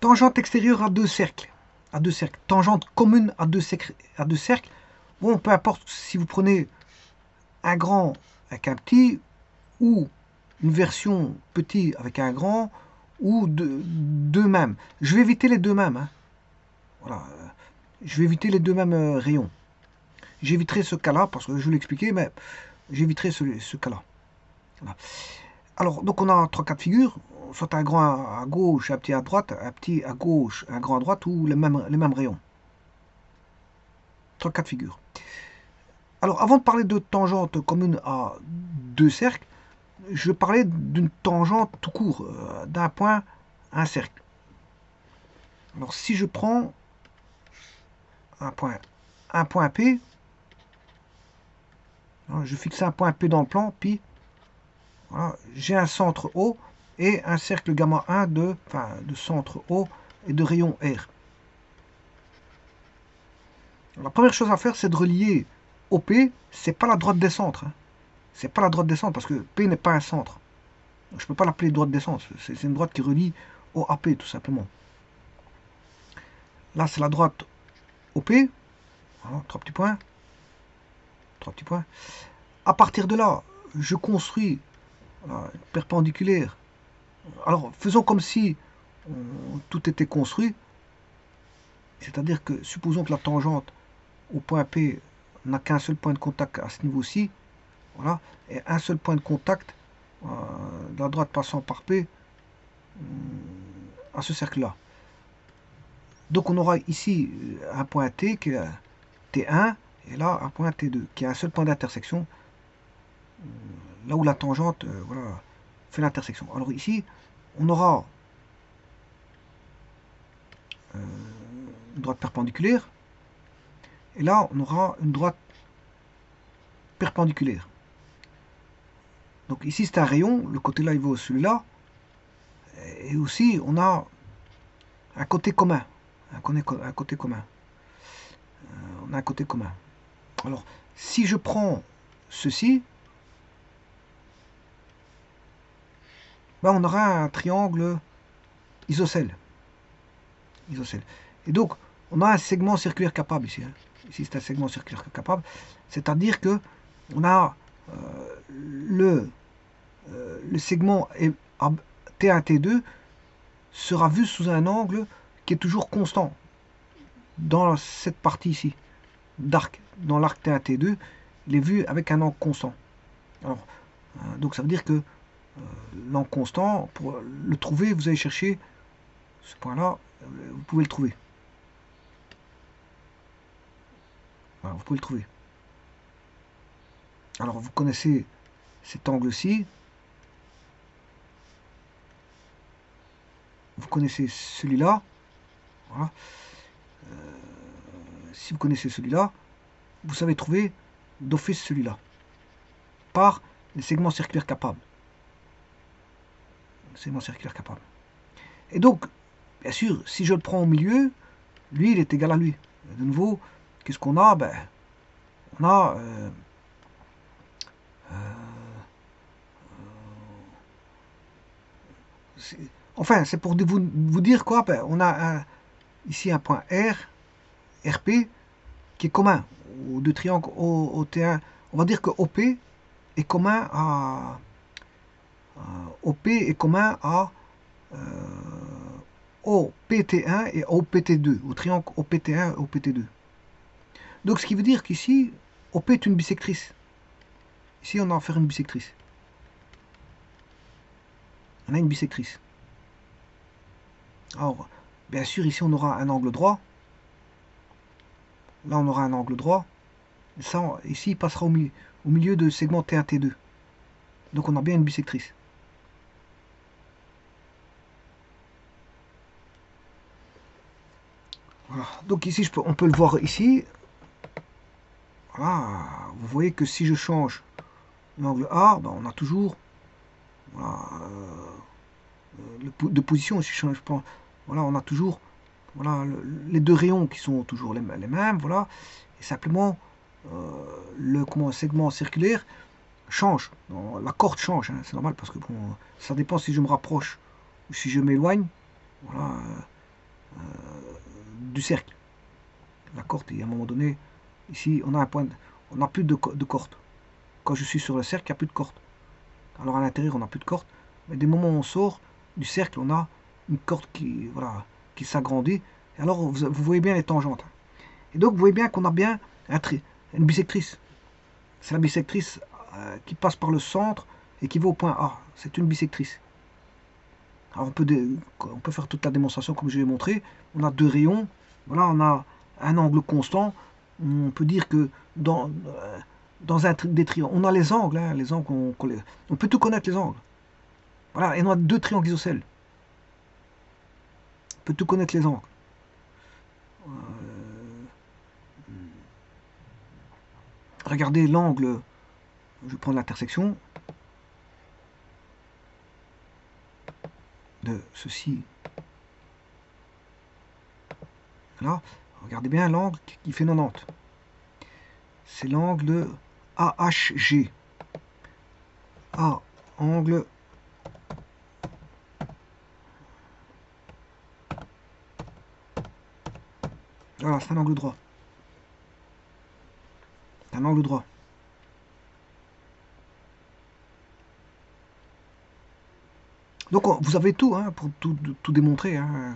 Tangente extérieure à deux cercles. Tangente commune à deux cercles. Bon, peu importe si vous prenez un grand avec un petit, ou une version petit avec un grand, ou deux mêmes. Je vais éviter les deux mêmes. Hein. Voilà. Je vais éviter les deux mêmes rayons. J'éviterai ce cas-là, parce que je vais l'expliquer, mais j'éviterai ce cas-là. Voilà. Alors, donc on a trois cas de figure, soit un grand à gauche, un petit à droite, un petit à gauche, un grand à droite, ou les mêmes rayons. Trois cas de figure. Alors, avant de parler de tangente commune à deux cercles, je vais parler d'une tangente tout court, d'un point à un cercle. Alors, si je prends un point P, je fixe un point P dans le plan, puis voilà, j'ai un centre O et un cercle gamma 1 de centre O et de rayon R. La première chose à faire, c'est de relier OP, c'est pas la droite des centres. Hein. C'est pas la droite des centres parce que P n'est pas un centre. Donc, je ne peux pas l'appeler droite des centres. C'est une droite qui relie au AP tout simplement. Là, c'est la droite OP. Voilà, trois petits points. Trois petits points. À partir de là, je construis voilà, perpendiculaire. Alors, faisons comme si tout était construit. C'est-à-dire que, supposons que la tangente au point P n'a qu'un seul point de contact à ce niveau-ci. Voilà, et un seul point de contact de la droite passant par P à ce cercle-là. Donc on aura ici un point T qui est T1 et là un point T2 qui est un seul point d'intersection là où la tangente voilà, fait l'intersection. Alors ici on aura une droite perpendiculaire et là on aura une droite perpendiculaire. Donc ici c'est un rayon, le côté là il vaut celui-là et aussi on a un côté commun. Un côté commun. On a un côté commun. Alors, si je prends ceci, ben on aura un triangle isocèle. Et donc, on a un segment circulaire capable ici. Hein. Ici, c'est un segment circulaire capable. C'est-à-dire que on a le segment T1, T2 sera vu sous un angle qui est toujours constant dans cette partie ici d'arc, dans l'arc T1, T2, il est vu avec un angle constant. Alors, donc ça veut dire que l'angle constant, pour le trouver, vous allez chercher ce point-là, vous pouvez le trouver. Voilà, vous pouvez le trouver. Alors, vous connaissez cet angle-ci. Vous connaissez celui-là. Voilà. Si vous connaissez celui-là, vous savez trouver d'office celui-là. Par les segments circulaires capables. Segments circulaires capables. Et donc, bien sûr, si je le prends au milieu, lui, il est égal à lui. Et de nouveau, qu'est-ce qu'on a? Ben, on a enfin, c'est pour vous dire quoi? Ben, on a ici un point R, RP, qui est commun aux deux triangles OT1. On va dire que OP est commun à OP est commun à OPT1 et OPT2, au triangle OPT1 et OPT2. Donc ce qui veut dire qu'ici, OP est une bisectrice. Ici, on a affaire à une bisectrice. On a une bisectrice. Alors, bien sûr, ici, on aura un angle droit. Là, on aura un angle droit. Ça, ici, il passera au milieu de segment T1, T2. Donc, on a bien une bisectrice. Voilà. Donc, ici, on peut le voir ici. Voilà. Vous voyez que si je change l'angle A, ben, on a toujours voilà, de position. Si je prends, voilà, on a toujours voilà, les deux rayons qui sont toujours les mêmes. Voilà. Et simplement, le segment circulaire change. La corde change, c'est normal parce que bon, ça dépend si je me rapproche ou si je m'éloigne. Voilà, du cercle. La corde, et à un moment donné, ici, on a un point, on n'a plus de corde. Quand je suis sur le cercle, il n'y a plus de corde. Alors à l'intérieur, on n'a plus de corde. Mais dès le moment où on sort du cercle, on a une corde qui, voilà, qui s'agrandit. Et alors, vous voyez bien les tangentes. Et donc, vous voyez bien qu'on a bien une bisectrice. C'est la bisectrice qui passe par le centre et qui va au point A. C'est une bisectrice. Alors, on peut faire toute la démonstration comme je l'ai montré. On a deux rayons. Voilà, on a un angle constant. On peut dire que dans des triangles, on a les angles. Hein, les angles on peut tout connaître, les angles. Voilà, et on a deux triangles isocèles. On peut tout connaître, les angles. Regardez l'angle. Je vais prendre l'intersection de ceci. Là, regardez bien l'angle qui fait 90. C'est l'angle de AHG. A, angle. Voilà, c'est un angle droit. C'est un angle droit. Donc vous avez tout hein, pour tout démontrer. Hein,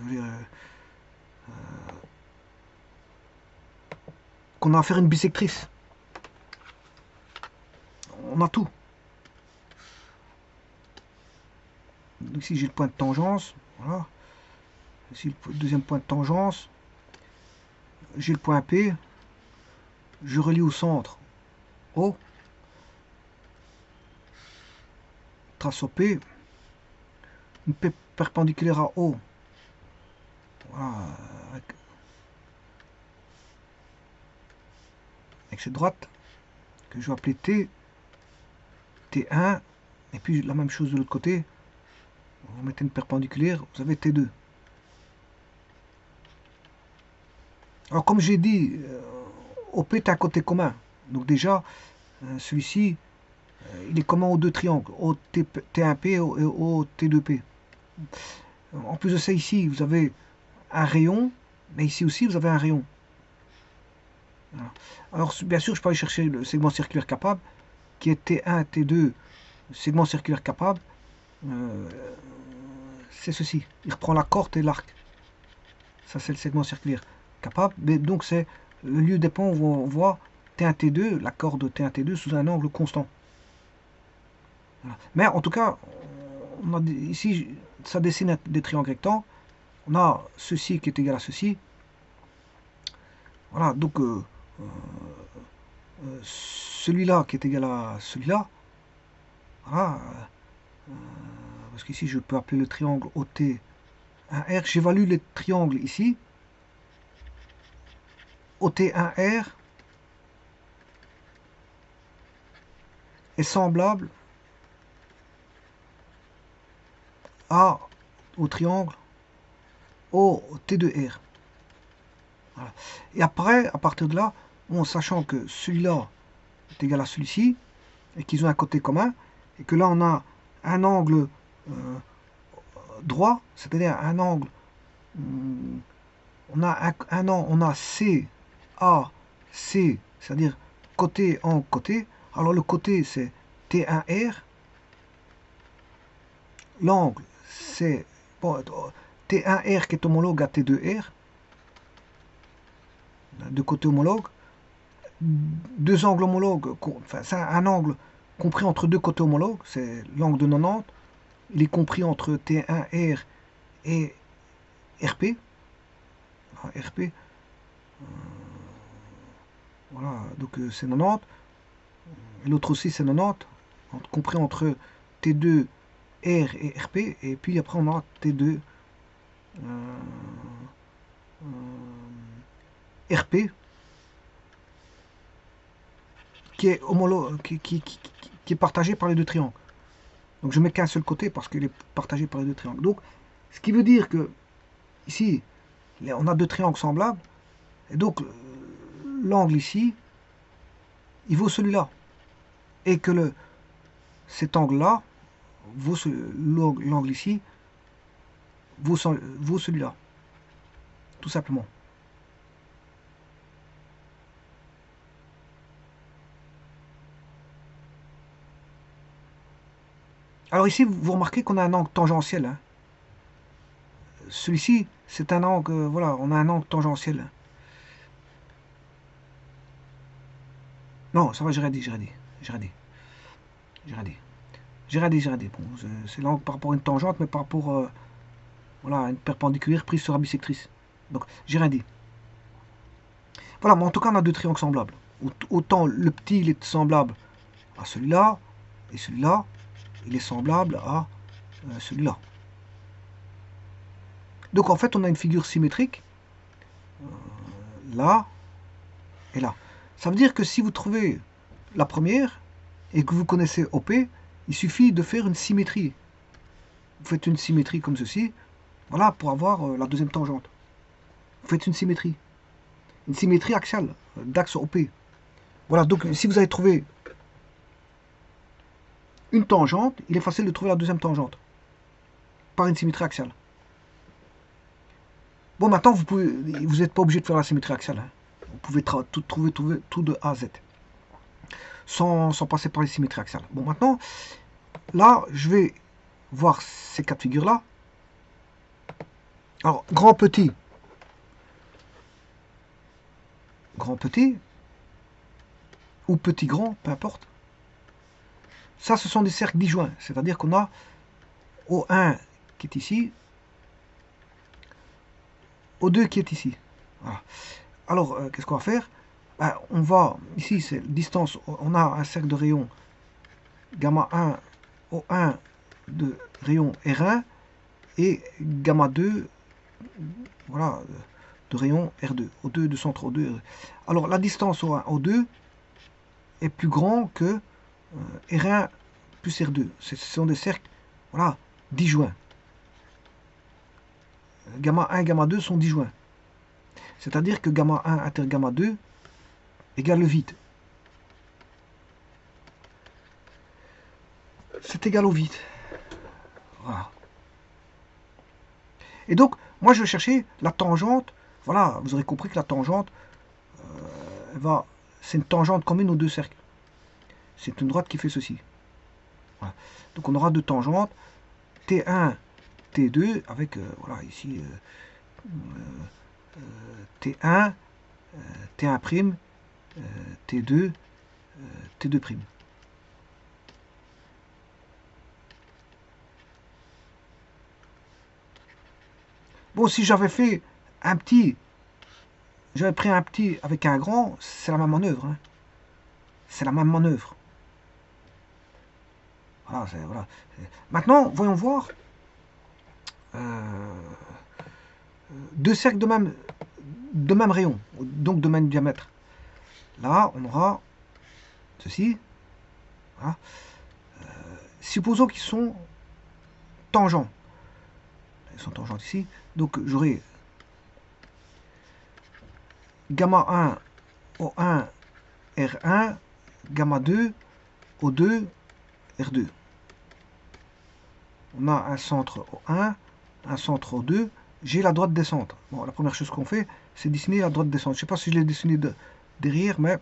qu'on a à faire une bisectrice. On a tout. Donc, ici j'ai le point de tangence. Voilà. Ici le deuxième point de tangence. J'ai le point P. Je relie au centre O. Trace au P. Une P perpendiculaire à O. Voilà. Avec cette droite que je vais appeler T. T1. Et puis la même chose de l'autre côté. Vous mettez une perpendiculaire. Vous avez T2. Alors comme j'ai dit, OP est un côté commun. Donc déjà, celui-ci, il est commun aux deux triangles, au T1P et au T2P. En plus de ça, ici, vous avez un rayon, mais ici aussi, vous avez un rayon. Voilà. Alors bien sûr, je peux aller chercher le segment circulaire capable, qui est T1, T2, segment circulaire capable. C'est ceci. Il reprend la corde et l'arc. Ça, c'est le segment circulaire capable. Mais donc, c'est le lieu des points où on voit T1, T2, la corde T1, T2 sous un angle constant. Voilà. Mais en tout cas, on a ici, ça dessine des triangles rectangles. On a ceci qui est égal à ceci. Voilà, donc celui-là qui est égal à celui-là. Voilà, parce qu'ici, je peux appeler le triangle OT un R. J'évalue les triangles ici. OT1R est semblable au triangle OT2R. Voilà. Et après, à partir de là, en sachant que celui-là est égal à celui-ci, et qu'ils ont un côté commun, et que là on a un angle droit, c'est-à-dire un angle, on a on a C, A, C, c'est-à-dire côté en côté. Alors le côté c'est T1R, l'angle c'est bon, T1R qui est homologue à T2R, de côté homologue, deux angles homologues, enfin c'est un angle compris entre deux côtés homologues, c'est l'angle de 90, il est compris entre T1R et RP. RP, voilà, donc c'est 90, et l'autre aussi c'est 90, compris entre T2, R et RP, et puis après on a T2, RP, qui est homologue, qui est partagé par les deux triangles. Donc je mets qu'un seul côté parce qu'il est partagé par les deux triangles. Donc ce qui veut dire que ici on a deux triangles semblables, et donc l'angle ici il vaut celui-là, et que cet angle là vaut l'angle ici vaut celui-là, tout simplement. Alors ici, vous remarquez qu'on a un angle tangentiel. Hein. Celui-ci, c'est un angle, voilà, on a un angle tangentiel. Non, ça va, j'ai rien dit, j'ai rien dit, j'ai rien dit, j'ai rien dit. J'ai rien dit. Bon, c'est l'angle par rapport à une tangente, mais par rapport voilà, à une perpendiculaire prise sur la bisectrice. Donc, j'ai rien dit. Voilà, mais en tout cas, on a deux triangles semblables. Autant le petit, il est semblable à celui-là, et celui-là, il est semblable à celui-là. Donc, en fait, on a une figure symétrique, là et là. Ça veut dire que si vous trouvez la première, et que vous connaissez OP, il suffit de faire une symétrie. Vous faites une symétrie comme ceci, voilà, pour avoir la deuxième tangente. Vous faites une symétrie axiale, d'axe OP. Voilà, donc si vous avez trouvé une tangente, il est facile de trouver la deuxième tangente, par une symétrie axiale. Bon, maintenant, vous n'êtes pas obligé de faire la symétrie axiale. Hein. Vous pouvez trouver tout de A à Z, sans passer par les symétries axiales. Bon, maintenant, là, je vais voir ces quatre figures-là. Alors, grand, petit, ou petit, grand, peu importe. Ça, ce sont des cercles disjoints, c'est-à-dire qu'on a O1 qui est ici, O2 qui est ici. Voilà. Alors, qu'est-ce qu'on va faire? Ben, on va, ici, c'est distance, on a un cercle de rayon gamma 1, O1 de rayon R1 et gamma 2, voilà, de rayon R2, O2 de centre O2. Alors, la distance O1, O2 est plus grand que R1 plus R2. Ce sont des cercles, voilà, disjoints. Gamma 1 et gamma 2 sont disjoints. C'est-à-dire que gamma 1 inter gamma 2 égale le vide. C'est égal au vide. Voilà. Et donc, moi je vais chercher la tangente. Voilà, vous aurez compris que la tangente, c'est une tangente commune aux deux cercles. C'est une droite qui fait ceci. Voilà. Donc on aura deux tangentes, T1, T2, avec, voilà, ici, T1, T1', T2, T2'. Bon, si j'avais fait un petit, j'avais pris un petit avec un grand, c'est la même manœuvre. Hein. C'est la même manœuvre. Voilà, voilà. Maintenant, voyons voir deux cercles de même rayon, donc de même diamètre. Là, on aura ceci. Voilà. Supposons qu'ils sont tangents. Ils sont tangents ici. Donc j'aurai gamma 1 O1 R1, gamma 2 O2 R2. On a un centre O1, un centre O2. J'ai la droite descente. Bon, la première chose qu'on fait, c'est dessiner la droite descente. Je ne sais pas si je l'ai dessiné derrière, mais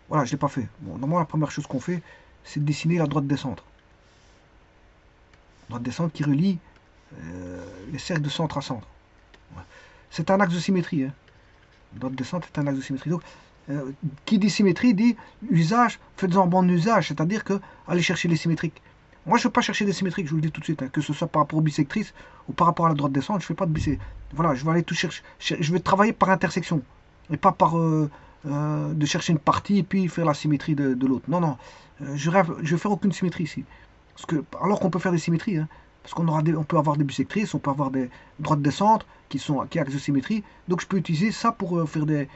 voilà, je ne l'ai pas fait. Bon, normalement, la première chose qu'on fait, c'est de dessiner la droite descente. Droite descente qui relie les cercles de centre à centre. C'est un axe de symétrie. Hein. Droite descente est un axe de symétrie. Donc, qui dit symétrie dit usage, faites-en bon usage, c'est-à-dire que allez chercher les symétriques. Moi, je ne veux pas chercher des symétriques, je vous le dis tout de suite, hein, que ce soit par rapport aux bisectrices ou par rapport à la droite descente, je ne fais pas de bisectrice. Voilà, je vais aller tout chercher. Je vais travailler par intersection et pas par de chercher une partie et puis faire la symétrie de l'autre. Non, non, je vais faire aucune symétrie ici. Parce que, alors qu'on peut faire des symétries, hein, parce on peut avoir des bisectrices, on peut avoir des droites descente qui axent de symétrie. Donc je peux utiliser ça pour faire des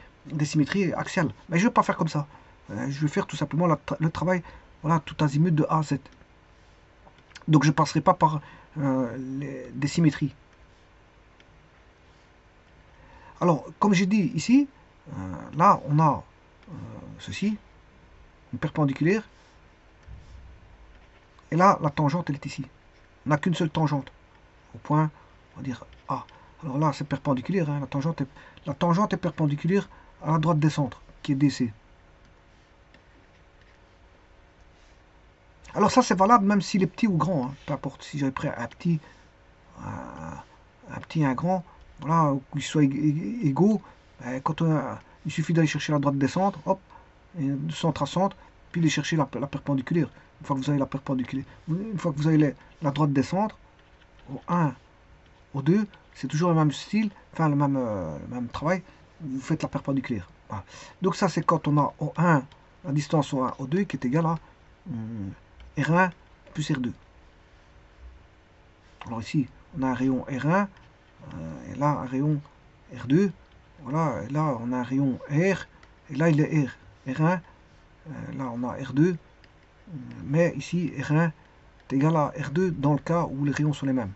symétries axiales. Mais je ne vais pas faire comme ça. Je vais faire tout simplement le travail, voilà, tout azimut de A à Z. Donc je ne passerai pas par des symétries. Alors, comme j'ai dit ici, là on a ceci, une perpendiculaire, et là la tangente elle est ici. On n'a qu'une seule tangente, au point, on va dire A. Alors là c'est perpendiculaire, hein, la tangente est perpendiculaire à la droite des centres, qui est DC. Alors ça, c'est valable même s'il est petit ou grand, hein. Peu importe si j'avais pris un petit et un grand, voilà, qu'ils soient égaux, ben, il suffit d'aller chercher la droite descente, hop, et de centre à centre, puis aller chercher la perpendiculaire. Une fois que vous avez la perpendiculaire, une fois que vous avez la droite descente, au 1, au 2, c'est toujours le même style, enfin le même travail, vous faites la perpendiculaire. Voilà. Donc ça, c'est quand on a au 1, la distance au 1, au 2, qui est égale à R1 plus R2. Alors ici, on a un rayon R1, et là un rayon R2, voilà, et là on a un rayon R, et là il est R, R1, là on a R2, mais ici R1 est égal à R2 dans le cas où les rayons sont les mêmes.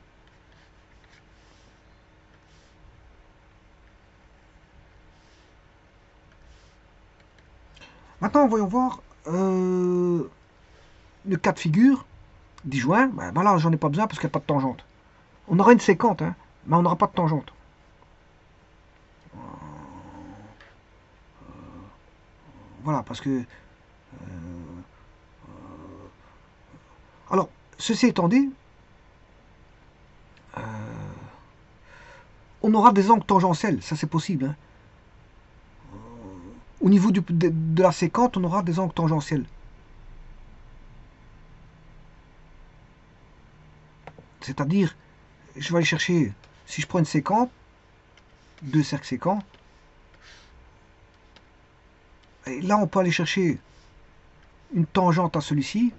Maintenant, voyons voir le cas de figure disjoint. Ben là, j'en ai pas besoin parce qu'il n'y a pas de tangente. On aura une séquente, hein, mais on n'aura pas de tangente. Voilà, parce que... alors, ceci étant dit, on aura des angles tangentiels, ça c'est possible. Hein. Au niveau de la séquente, on aura des angles tangentiels. C'est-à-dire, je vais aller chercher, si je prends une séquente, deux cercles séquents, et là on peut aller chercher une tangente à celui-ci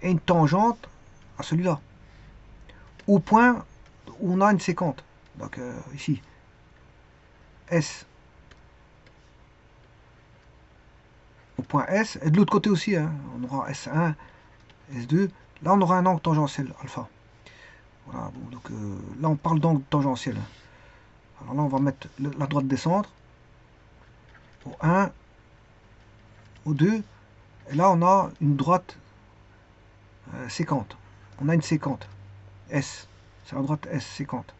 et une tangente à celui-là. Au point où on a une séquente. Donc ici, S au point S, et de l'autre côté aussi, hein, on aura S1, S2, là on aura un angle tangentiel, alpha. Voilà, bon, donc là on parle d'angle tangentiel. Alors là on va mettre la droite descendre, au 1, au 2, et là on a une droite séquente. On a une séquente, S, c'est la droite S séquente.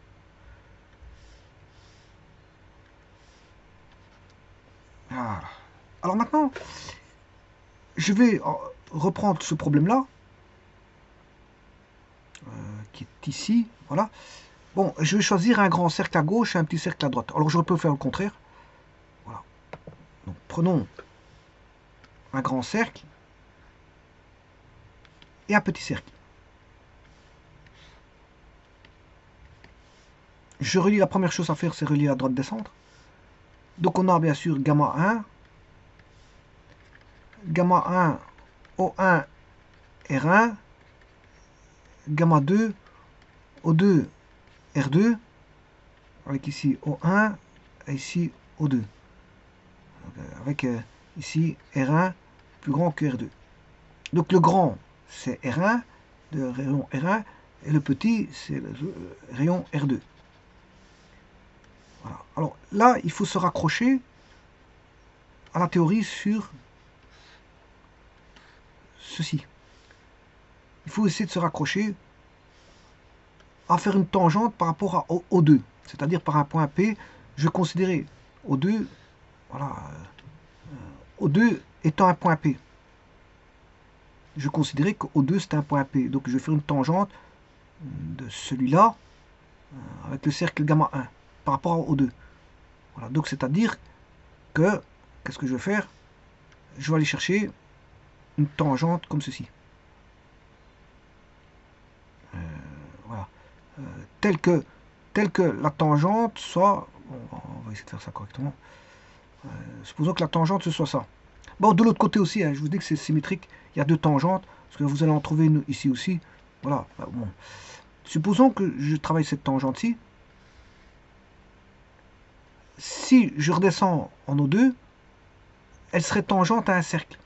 Voilà. Alors maintenant, je vais reprendre ce problème-là, qui est ici, voilà. Bon, je vais choisir un grand cercle à gauche et un petit cercle à droite. Alors je peux faire le contraire. Voilà. Donc prenons un grand cercle et un petit cercle. Je relie, la première chose à faire, c'est relier la droite descendre. Donc on a bien sûr gamma 1, gamma 1 O1 R1, gamma 2 O2 R2, avec ici O1 et ici O2. Donc, avec ici R1 plus grand que R2. Donc le grand c'est R1, le rayon R1, et le petit c'est le rayon R2. Voilà. Alors là, il faut se raccrocher à la théorie sur ceci. Il faut essayer de se raccrocher à faire une tangente par rapport à O2, c'est-à-dire par un point P. Je considérais O2, voilà, O2 étant un point P. Je considérais que O2 c'est un point P. Donc je vais faire une tangente de celui-là avec le cercle gamma 1 par rapport à O2. Voilà, donc c'est-à-dire que, qu'est-ce que je vais faire? Je vais aller chercher une tangente comme ceci. Voilà. Telle que la tangente soit... Bon, on va essayer de faire ça correctement. Supposons que la tangente ce soit ça. Bon, de l'autre côté aussi, hein, je vous dis que c'est symétrique. Il y a deux tangentes, parce que vous allez en trouver une ici aussi. Voilà. Bon. Supposons que je travaille cette tangente-ci. Si je redescends en O2, elle serait tangente à un cercle.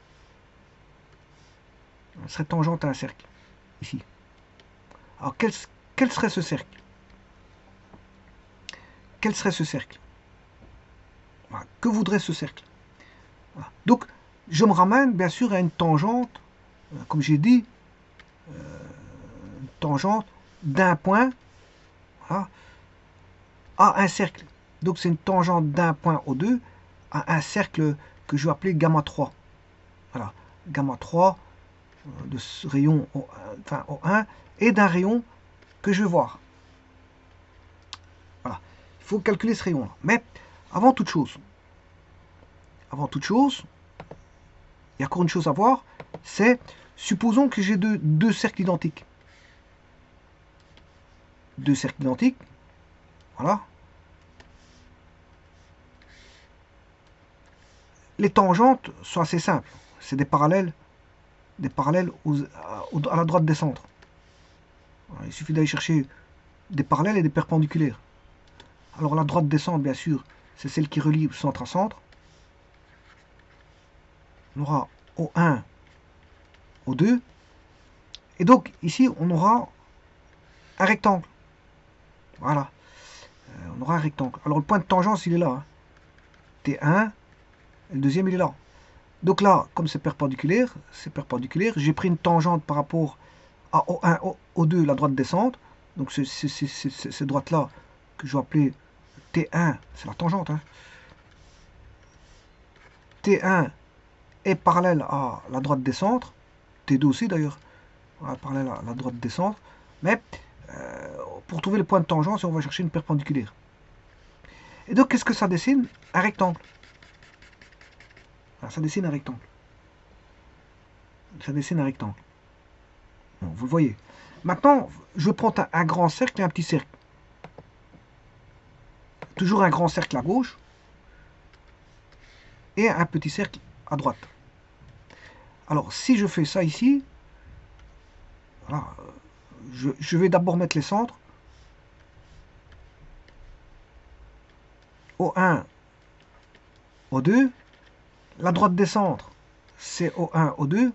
Elle serait tangente à un cercle, ici. Alors, quel serait ce cercle? Quel serait ce cercle? Voilà. Que voudrait ce cercle? Voilà. Donc, je me ramène bien sûr à une tangente, comme j'ai dit, une tangente d'un point, voilà, à un cercle. Donc c'est une tangente d'un point O2 à un cercle que je vais appeler gamma 3. Voilà, gamma 3, de ce rayon enfin O1 et d'un rayon que je veux voir. Voilà. Il faut calculer ce rayon-là. Mais avant toute chose, il y a encore une chose à voir, c'est, supposons que j'ai deux cercles identiques. Deux cercles identiques, voilà. Les tangentes sont assez simples. C'est des parallèles à la droite des centres. Voilà, il suffit d'aller chercher des parallèles et des perpendiculaires. Alors la droite des centres, bien sûr, c'est celle qui relie centre à centre. On aura O1, O2. Et donc, ici, on aura un rectangle. Voilà. On aura un rectangle. Alors, le point de tangence, il est là. Hein. T1. Et le deuxième, il est là. Donc là, comme c'est perpendiculaire, j'ai pris une tangente par rapport à O1, O2, la droite descente. Donc, c'est cette droite-là que je vais appeler T1. C'est la tangente. Hein. T1 est parallèle à la droite des centres, T2 aussi d'ailleurs, parallèle à la droite des centres, mais pour trouver le point de tangence, on va chercher une perpendiculaire. Et donc, qu'est-ce que ça dessine? Un rectangle. Alors, ça dessine un rectangle. Ça dessine un rectangle. Bon, vous le voyez. Maintenant, je prends un grand cercle et un petit cercle. Toujours un grand cercle à gauche et un petit cercle à droite. Alors, si je fais ça ici, voilà, je vais d'abord mettre les centres. O1, O2. La droite des centres, c'est O1, O2.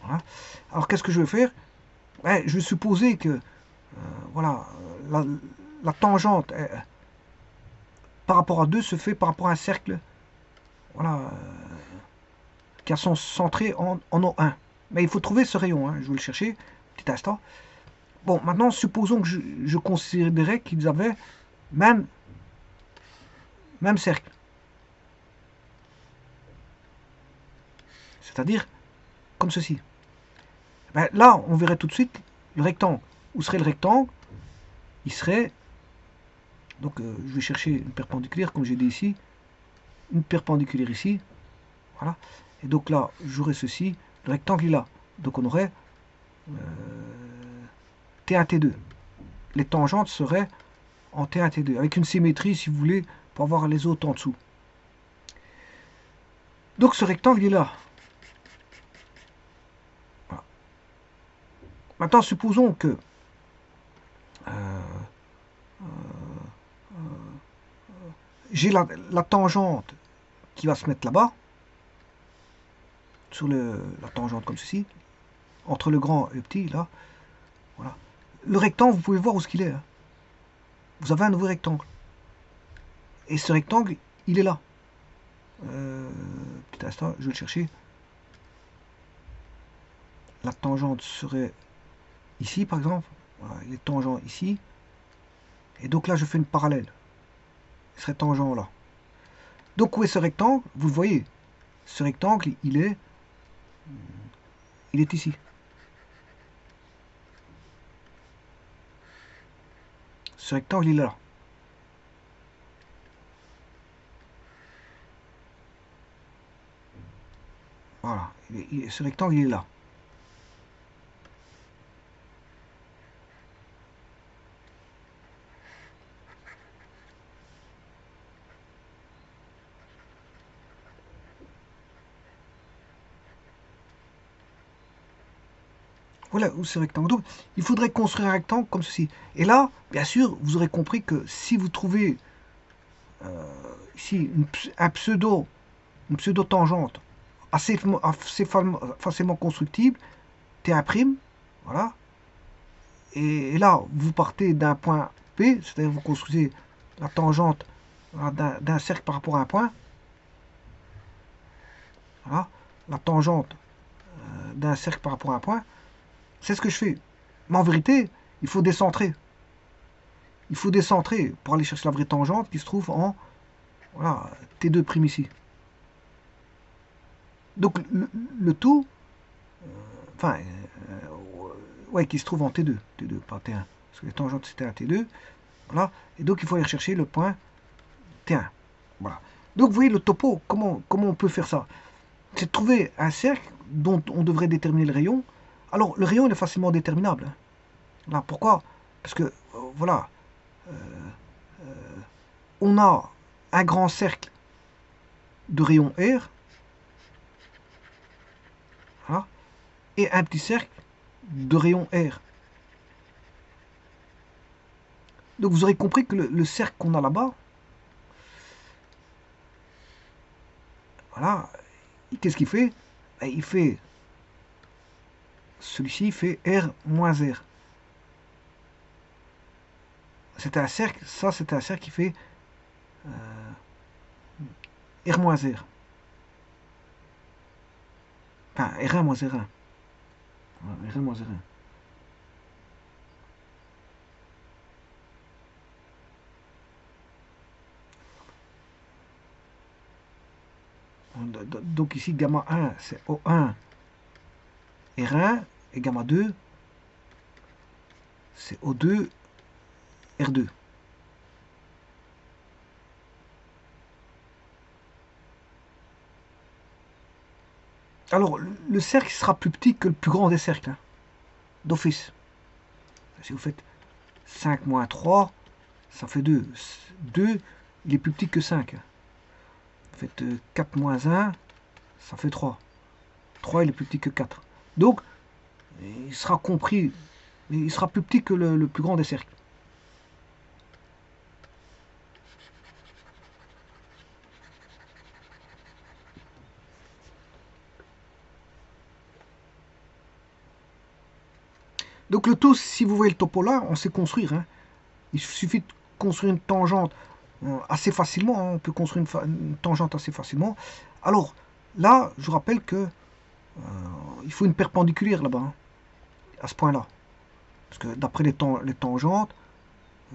Voilà. Alors, qu'est-ce que je vais faire? Je vais supposer que voilà, la tangente par rapport à 2 se fait par rapport à un cercle voilà, qui a son centré en O1. Mais il faut trouver ce rayon, hein, je vais le chercher, petit instant. Bon, maintenant, supposons que je considérais qu'ils avaient même cercle. C'est-à-dire comme ceci. Ben, là, on verrait tout de suite le rectangle. Où serait le rectangle? Il serait... Donc, je vais chercher une perpendiculaire, comme j'ai dit ici. Une perpendiculaire ici. Voilà. Et donc là, j'aurais ceci. Le rectangle est là. Donc, on aurait T1, T2. Les tangentes seraient en T1, T2. Avec une symétrie, si vous voulez, pour avoir les autres en dessous. Donc, ce rectangle est là. Voilà. Maintenant, supposons que j'ai la tangente qui va se mettre là-bas, sur la tangente comme ceci, entre le grand et le petit, là. Voilà. Le rectangle, vous pouvez voir où ce qu'il est. Hein. Vous avez un nouveau rectangle. Et ce rectangle, il est là. Petit instant, je vais le chercher. La tangente serait ici, par exemple. Voilà, il est tangent ici. Et donc là, je fais une parallèle. Il serait tangent là. Donc, où est ce rectangle? Vous le voyez. Ce rectangle, il est ici. Ce rectangle, il est là. Voilà. Ce rectangle, il est là. Voilà où ce rectangle. Donc, il faudrait construire un rectangle comme ceci. Et là, bien sûr, vous aurez compris que si vous trouvez ici une pseudo-tangente assez facilement constructible, T1', voilà. Et là, vous partez d'un point P, c'est-à-dire vous construisez la tangente d'un cercle par rapport à un point. Voilà. La tangente d'un cercle par rapport à un point. C'est ce que je fais. Mais en vérité, il faut décentrer. Il faut décentrer pour aller chercher la vraie tangente qui se trouve en Voilà, T2' ici. Donc le tout, enfin, ouais, qui se trouve en T2, T2, pas T1. Parce que les tangentes c'était un T2. Voilà. Et donc il faut aller rechercher le point T1. Voilà. Donc vous voyez le topo, comment on peut faire ça? C'est de trouver un cercle dont on devrait déterminer le rayon. Alors le rayon il est facilement déterminable. Hein. Là, pourquoi? Parce que voilà, on a un grand cercle de rayon R, voilà, et un petit cercle de rayon R. Donc vous aurez compris que le cercle qu'on a là-bas, voilà, qu'est-ce qu'il fait? Il fait, celui-ci fait R moins R. C'est un cercle, ça c'est un cercle qui fait R moins R. Enfin, R1 moins R1. Voilà, R1 moins R1. Donc ici, gamma 1, c'est O1 R1, et gamma 2, c'est O2 R2. Alors, le cercle sera plus petit que le plus grand des cercles, hein, d'office. Si vous faites 5 moins 3, ça fait 2. 2, il est plus petit que 5. Vous faites 4 moins 1, ça fait 3. 3, il est plus petit que 4. Donc, il sera compris, il sera plus petit que le plus grand des cercles. Donc le tout, si vous voyez le topo là, on sait construire. Hein. Il suffit de construire une tangente assez facilement. Hein. On peut construire une tangente assez facilement. Alors là, je vous rappelle que il faut une perpendiculaire là-bas, hein, à ce point-là. Parce que d'après les tangentes,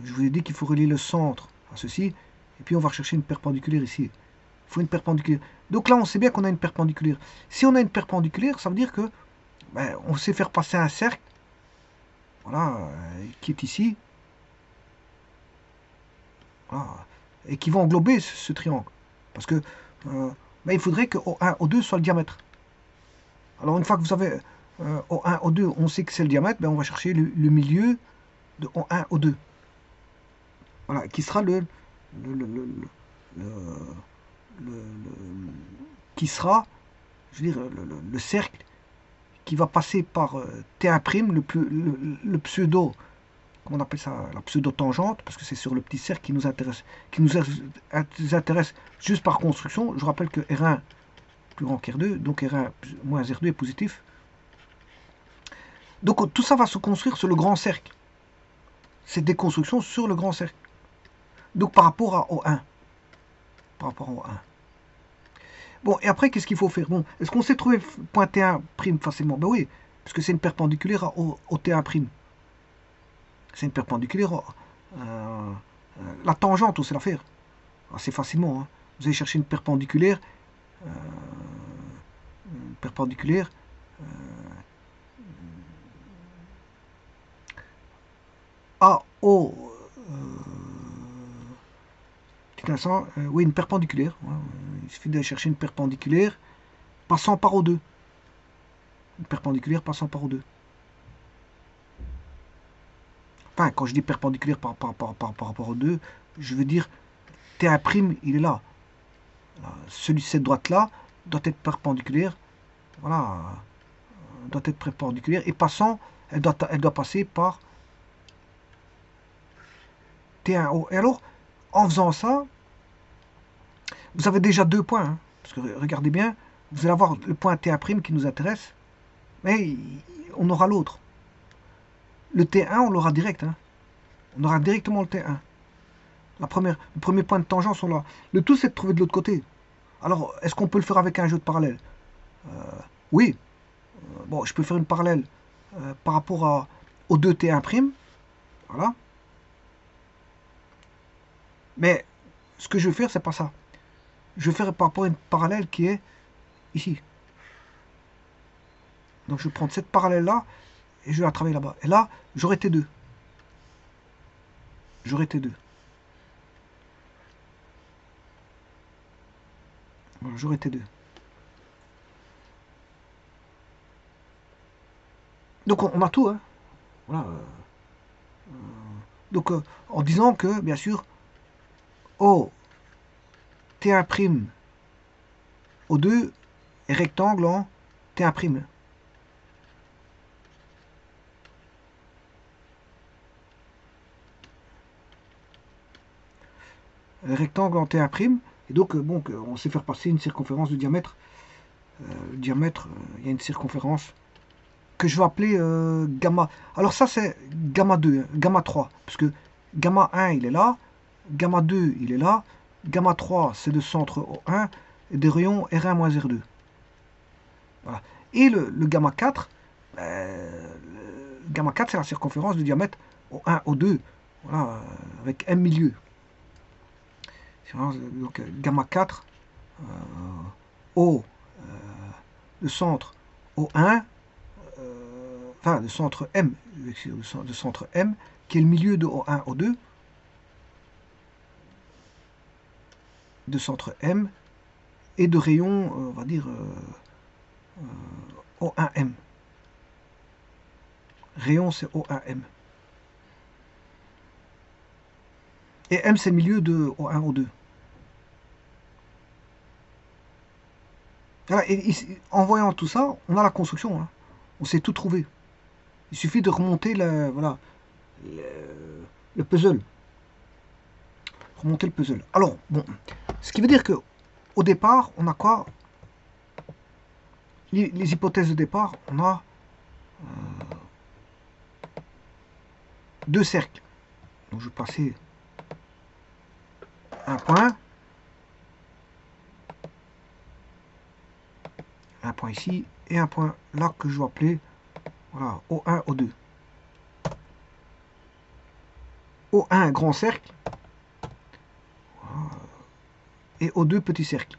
je vous ai dit qu'il faut relier le centre à ceci. Et puis on va rechercher une perpendiculaire ici. Il faut une perpendiculaire. Donc là, on sait bien qu'on a une perpendiculaire. Si on a une perpendiculaire, ça veut dire que on sait faire passer un cercle, voilà, qui est ici, voilà, et qui va englober ce triangle. Parce que il faudrait que O1, O2 soit le diamètre. Alors une fois que vous avez O1, O2, on sait que c'est le diamètre, on va chercher le milieu de O1, O2. Voilà, qui sera qui sera, je veux dire, le cercle qui va passer par T1', le pseudo, comment on appelle ça, la pseudo-tangente, parce que c'est sur le petit cercle qui nous intéresse juste par construction. Je rappelle que R1 plus grand qu'R2, donc R1 moins R2 est positif. Donc tout ça va se construire sur le grand cercle. C'est des constructions sur le grand cercle. Donc par rapport à O1. Par rapport à O1. Bon, et après, qu'est-ce qu'il faut faire? Bon, est-ce qu'on sait trouver point T1' facilement? Ben oui, parce que c'est une perpendiculaire au T1'. C'est une perpendiculaire. La tangente, on sait la faire. Assez facilement. Hein. Vous allez chercher une perpendiculaire. Perpendiculaire. AO. Petit instant. Oui, une perpendiculaire. Il suffit d'aller chercher une perpendiculaire passant par O2. Une perpendiculaire passant par O2. Enfin, quand je dis perpendiculaire par rapport au 2, je veux dire T1', il est là. Celui de cette droite-là doit être perpendiculaire. Voilà. Doit être perpendiculaire. Et passant, elle doit passer par T1O. Et alors, en faisant ça, vous avez déjà 2 points. Hein, parce que regardez bien, vous allez avoir le point T1' qui nous intéresse. Mais on aura l'autre. Le T1, on l'aura direct. Hein. On aura directement le T1. Le premier point de tangence, on l'a. Le tout, c'est de trouver de l'autre côté. Alors, est-ce qu'on peut le faire avec un jeu de parallèle? Oui. Bon, je peux faire une parallèle par rapport au 2T1'. Voilà. Mais ce que je vais faire, c'est pas ça. je vais faire par rapport à une parallèle qui est ici. Donc je vais prendre cette parallèle-là et je vais la travailler là-bas. Et là, j'aurai T2. J'aurai T2. Voilà, j'aurai T2. Donc on a tout, hein. Voilà. Donc en disant que, bien sûr, O T1' O2 est rectangle en T1'. Rectangle en T1'. Et donc, bon, on sait faire passer une circonférence de diamètre. Le diamètre, il y a une circonférence que je vais appeler gamma. Alors ça, c'est gamma 2, hein, gamma 3. Parce que gamma 1, il est là. Gamma 2, il est là. Gamma 3, c'est de centre O1 et des rayons R1-R2. Voilà. Et le gamma 4, gamma 4, c'est la circonférence du diamètre O1, O2, voilà, avec M milieu. Donc gamma 4, O, le centre O1, enfin le centre M, le centre M, qui est le milieu de O1, O2, de centre M, et de rayon, on va dire, O1M. Rayon, c'est O1M. Et M, c'est le milieu de O1, O2. Voilà, et en voyant tout ça, on a la construction. Hein. On sait tout trouver. Il suffit de remonter voilà, le puzzle. Remonter le puzzle. Alors, bon, ce qui veut dire que au départ, on a quoi? Les hypothèses de départ, on a deux cercles. Donc je vais placer un point ici, et un point là que je vais appeler voilà, O1, O2. O1 grand cercle, et O2 petit cercle.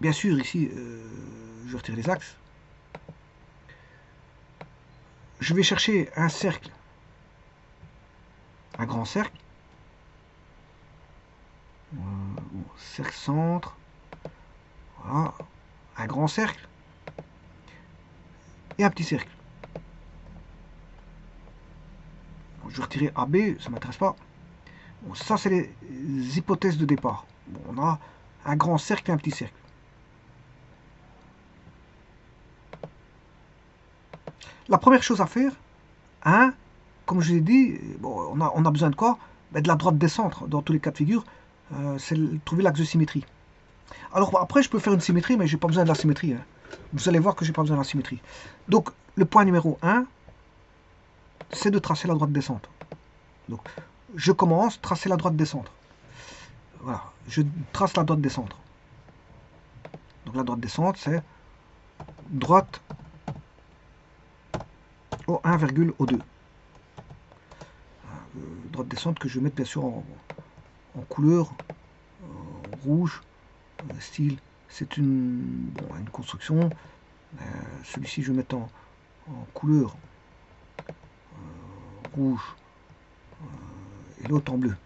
Bien sûr, ici, je retire les axes. Je vais chercher un cercle, un grand cercle. Cercle centre. Voilà. Un grand cercle. Et un petit cercle. Bon, je vais retirer AB, ça ne m'intéresse pas. Bon, ça, c'est les hypothèses de départ. Bon, on a un grand cercle et un petit cercle. La première chose à faire, hein, comme je l'ai dit, bon, on a besoin de quoi? Ben, de la droite des centres, dans tous les cas de figure, c'est trouver l'axe de symétrie. Alors après, je peux faire une symétrie, mais je n'ai pas besoin de la symétrie. Hein. Vous allez voir que je n'ai pas besoin de la symétrie. Donc, le point numéro 1, c'est de tracer la droite des centres. Donc, je commence, tracer la droite des centres. Voilà, je trace la droite des centres. Donc, la droite des centres, c'est droite O1, O2. Droite des centres que je vais mettre bien sûr en couleur rouge, style, c'est une construction. Celui-ci, je vais mettre en couleur rouge et l'autre en bleu.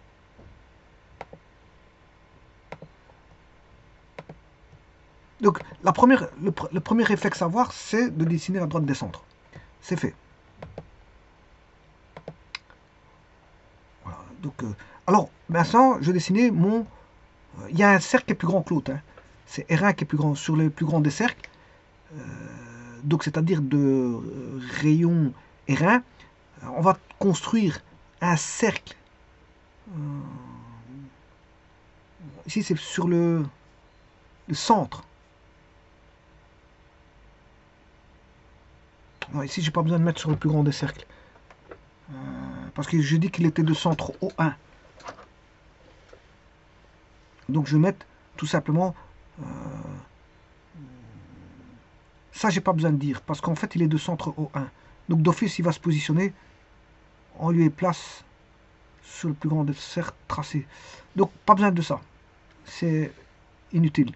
Donc, le premier réflexe à avoir, c'est de dessiner la droite des centres. C'est fait. Voilà. Donc, alors, maintenant, je vais dessiner mon... il y a un cercle qui est plus grand que l'autre. Hein. C'est R1 qui est plus grand, sur les plus grands des cercles. Donc, c'est-à-dire de rayon R1. On va construire un cercle. Ici, c'est sur le centre. Non, ici, j'ai pas besoin de mettre sur le plus grand des cercles. Parce que je dis qu'il était de centre O1. Donc, je vais mettre tout simplement... ça, j'ai pas besoin de dire. Parce qu'en fait, il est de centre O1. Donc, d'office, il va se positionner en lieu et place sur le plus grand des cercles tracé. Donc pas besoin de ça. C'est inutile.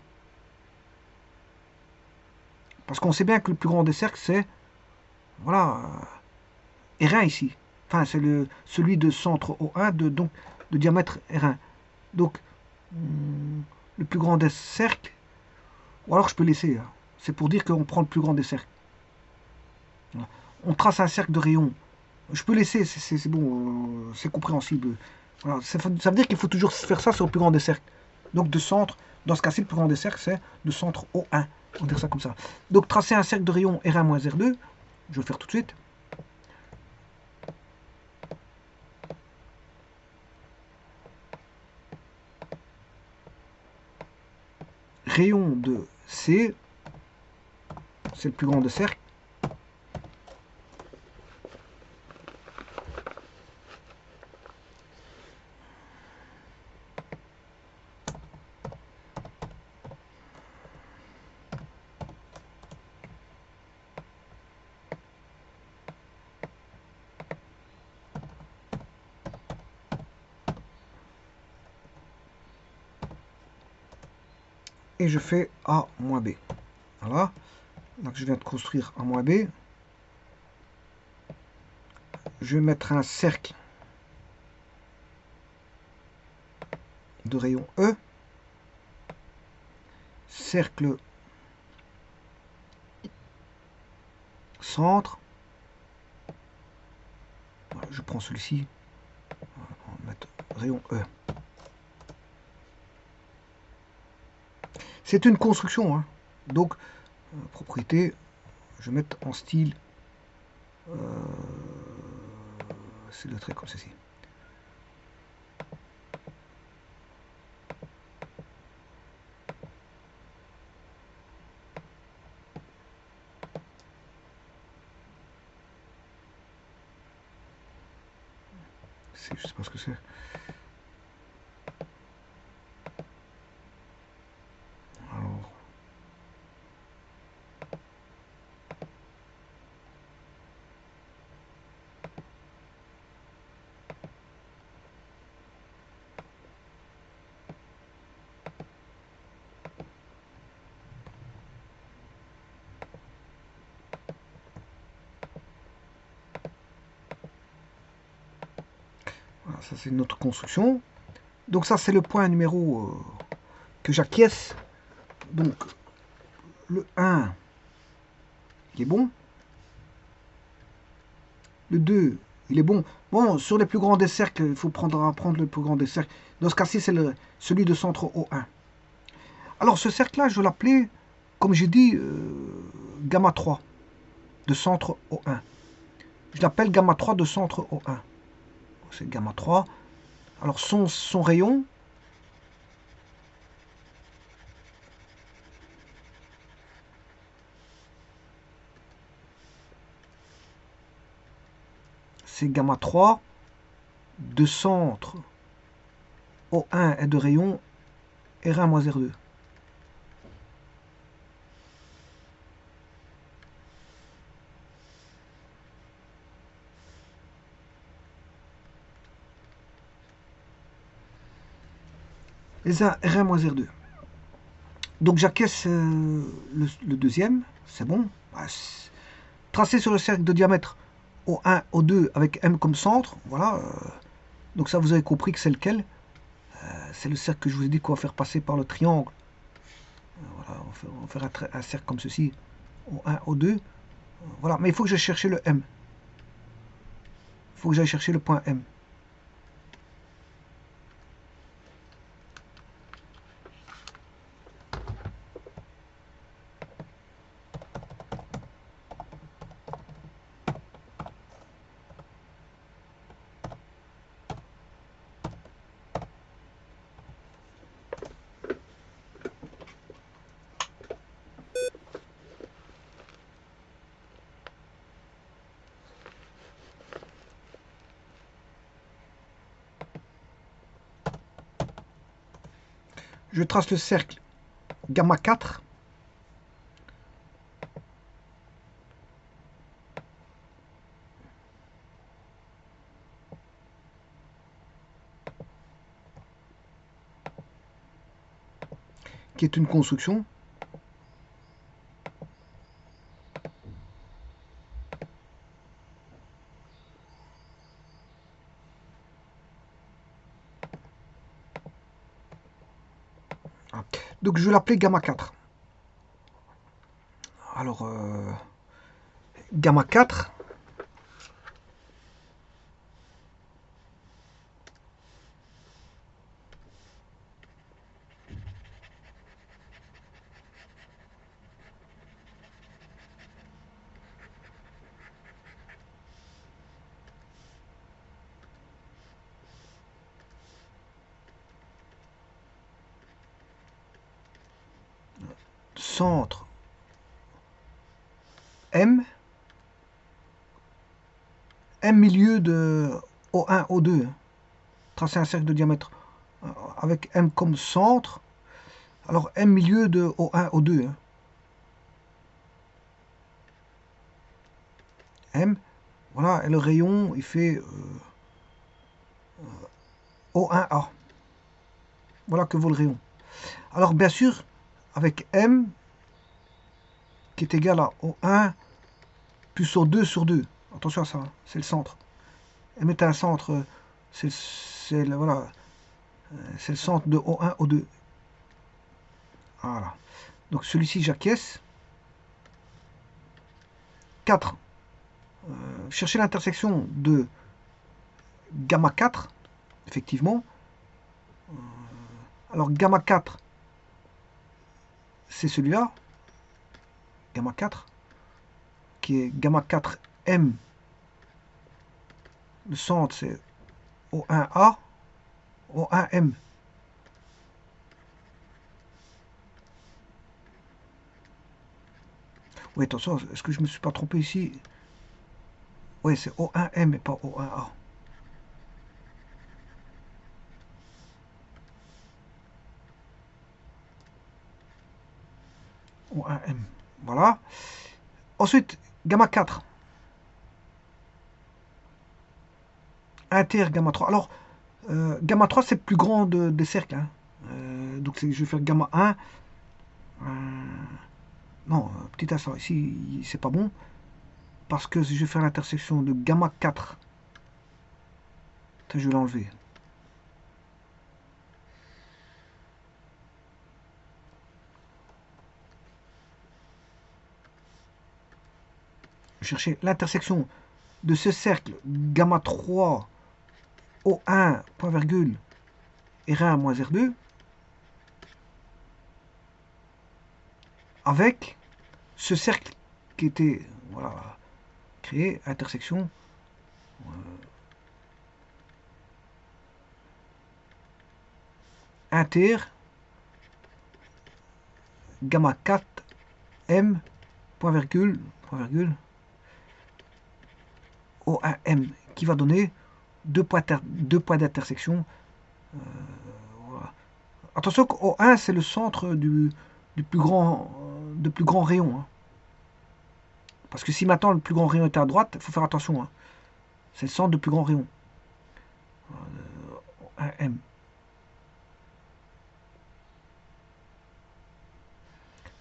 Parce qu'on sait bien que le plus grand des cercles, c'est, voilà, R1 ici. Enfin, c'est celui de centre O1, donc de diamètre R1. Donc, le plus grand des cercles, ou alors je peux laisser. Hein. C'est pour dire qu'on prend le plus grand des cercles. Voilà. On trace un cercle de rayon. Je peux laisser, c'est bon, c'est compréhensible. Voilà. Ça veut dire qu'il faut toujours faire ça sur le plus grand des cercles. Donc de centre, dans ce cas-ci, le plus grand des cercles, c'est de centre O1. On va dire ça comme ça. Donc tracer un cercle de rayon R1 moins R2, je vais le faire tout de suite. Rayon de C, c'est le plus grand des cercles. Et je fais A moins B. Voilà. Donc je viens de construire A moins B. Je vais mettre un cercle de rayon E. Cercle centre. Voilà, je prends celui-ci. On va mettre rayon E. C'est une construction. Hein. Donc, propriété, je vais mettre en style. C'est le trait comme ceci. Je sais pas ce que c'est. Alors. Voilà, ça c'est notre construction. Donc ça c'est le point numéro que j'acquiesce. Donc le 1 il est bon. Le 2 il est bon. Bon, sur les plus grands des cercles, il faut prendre le plus grand des cercles. Dans ce cas-ci, c'est celui de centre O1. Alors ce cercle-là, je vais l'appeler, comme j'ai dit, gamma 3 de centre O1. Je l'appelle gamma 3 de centre O1. C'est gamma 3. Alors son rayon, c'est gamma 3 de centre O1 et de rayon R1 moins R2. Les 1 R1 moins R2. Donc j'acquiesce le deuxième, c'est bon. Tracé sur le cercle de diamètre O1, O2 avec M comme centre, voilà. Donc ça vous avez compris que c'est lequel. C'est le cercle que je vous ai dit qu'on va faire passer par le triangle. Voilà, on va faire un cercle comme ceci. O1, O2. Voilà, mais il faut que j'aille chercher le M. Il faut que j'aille chercher le point M. Je trace le cercle gamma 4. qui est une construction. Donc je vais l'appeler gamma 4. Alors, gamma 4, centre M, M milieu de O1, O2, tracer un cercle de diamètre avec M comme centre, alors M milieu de O1, O2. M, voilà, et le rayon, il fait O1A. Voilà que vaut le rayon. Alors bien sûr, avec M, qui est égal à O1 plus O2 sur 2. Attention à ça, hein, c'est le centre. M est un centre, voilà, c'est le centre de O1, O2. Voilà. Donc celui-ci, j'acquiesce. 4. Chercher l'intersection de gamma 4, effectivement. Alors gamma 4, c'est celui-là. Gamma 4, qui est gamma 4M. Le centre, c'est O1A, O1M. Oui, attention, est-ce que je me suis pas trompé ici? Oui, c'est O1M et pas O1A. O1M. Voilà. Ensuite, gamma 4. Inter gamma 3. Alors, gamma 3, c'est le plus grand des cercles. Hein. Donc, je vais faire gamma 1. Non, petit instant. Ici, c'est pas bon. Parce que je vais faire l'intersection de gamma 4. Je vais l'enlever. Je vais chercher l'intersection de ce cercle gamma 3 O1, point virgule, R1 moins R2, avec ce cercle qui était voilà, créé, intersection inter gamma 4 M point virgule O1M qui va donner deux points d'intersection. Voilà. Attention qu'O1 c'est le centre du plus grand rayon. Hein. Parce que si maintenant le plus grand rayon est à droite, il faut faire attention. Hein. C'est le centre du plus grand rayon. O1M.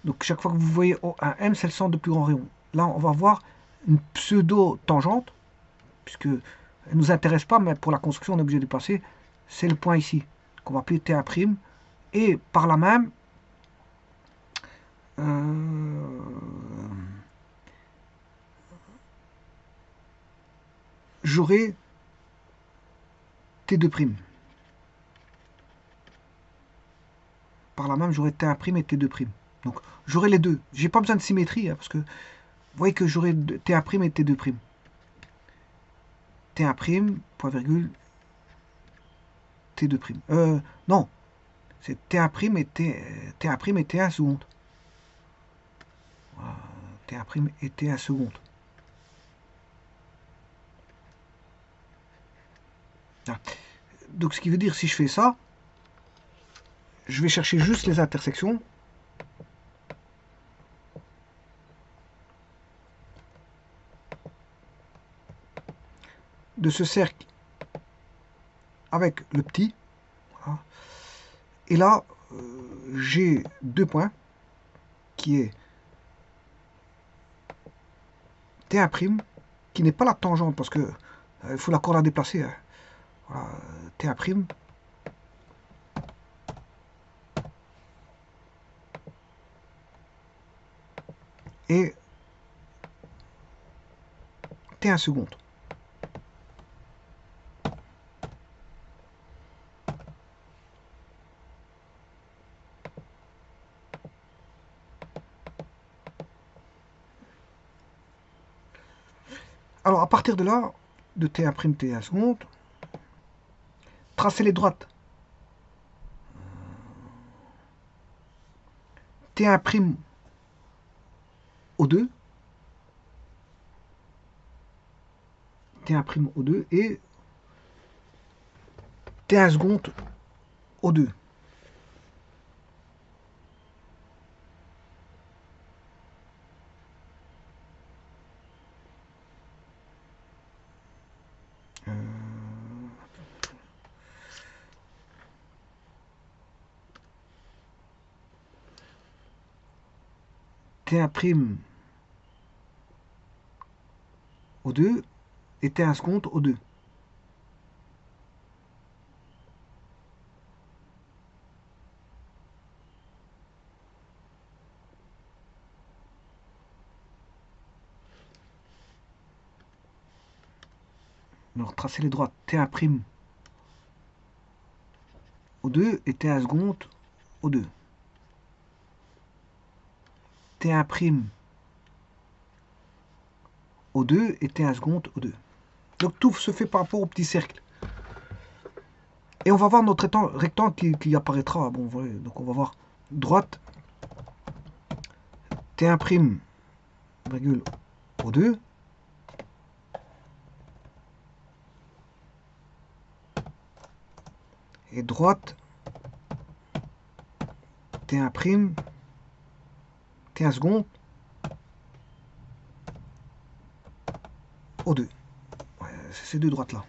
Donc chaque fois que vous voyez O1M, c'est le centre du plus grand rayon. Là, on va voir une pseudo-tangente, puisque elle ne nous intéresse pas, mais pour la construction, on est obligé de passer. C'est le point ici, qu'on va appeler T1'. Et par là même, j'aurai T2'. Par là même, j'aurai T1' et T2'. Donc j'aurai les deux. J'ai pas besoin de symétrie, hein, parce que vous voyez que j'aurai T1' et T2'. T1', point virgule, T2'. Non, c'est T1' et T1' et T1 seconde. Voilà, T1' et T1 seconde. Donc ce qui veut dire, si je fais ça, je vais chercher juste les intersections. De ce cercle avec le petit. Voilà. Et là, j'ai deux points qui est T1' qui n'est pas la tangente parce que il faut la corde à déplacer. Hein. Voilà, T1'. Et T1 seconde. Alors à partir de là, de T1', T1 seconde, tracez les droites. T1' O2, T1' O2 et T1 seconde O2. T1' O2 et T1 seconde O2. Alors tracez les droites T1' O2 et T1 seconde O2. T1' O2 et T1 seconde O2. Donc tout se fait par rapport au petit cercle. Et on va voir notre rectangle qui apparaîtra. Bon, voilà, donc on va voir droite T1', virgule O2. Et droite T1', T1 seconde O2. Ouais, c'est ces deux droites là.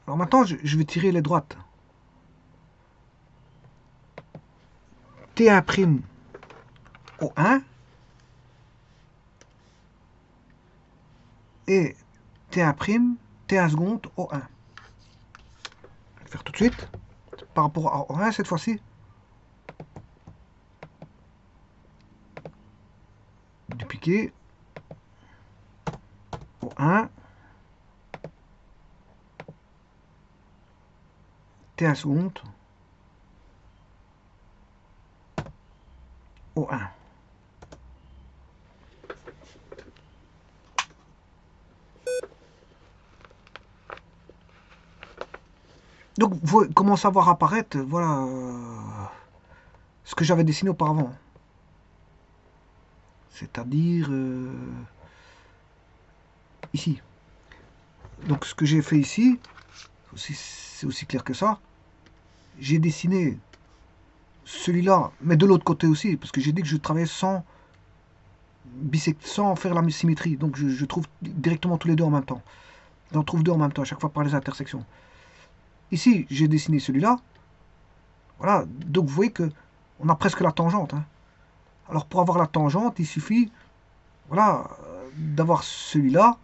Alors maintenant, je vais tirer les droites. T1' O1 et T1', T1 seconde O1. Je vais le faire tout de suite. Par rapport à O1 cette fois-ci. Dupliquer. O1. T1 seconde O1. Donc vous commencez à voir apparaître, voilà, ce que j'avais dessiné auparavant. C'est-à-dire ici. Donc ce que j'ai fait ici, c'est aussi clair que ça. J'ai dessiné celui-là, mais de l'autre côté aussi, parce que j'ai dit que je travaillais sans faire la symétrie. Donc je trouve directement tous les deux en même temps. J'en trouve deux en même temps, à chaque fois par les intersections. Ici, j'ai dessiné celui-là. Voilà, donc vous voyez que on a presque la tangente. Hein. Alors pour avoir la tangente, il suffit, voilà, d'avoir celui-là,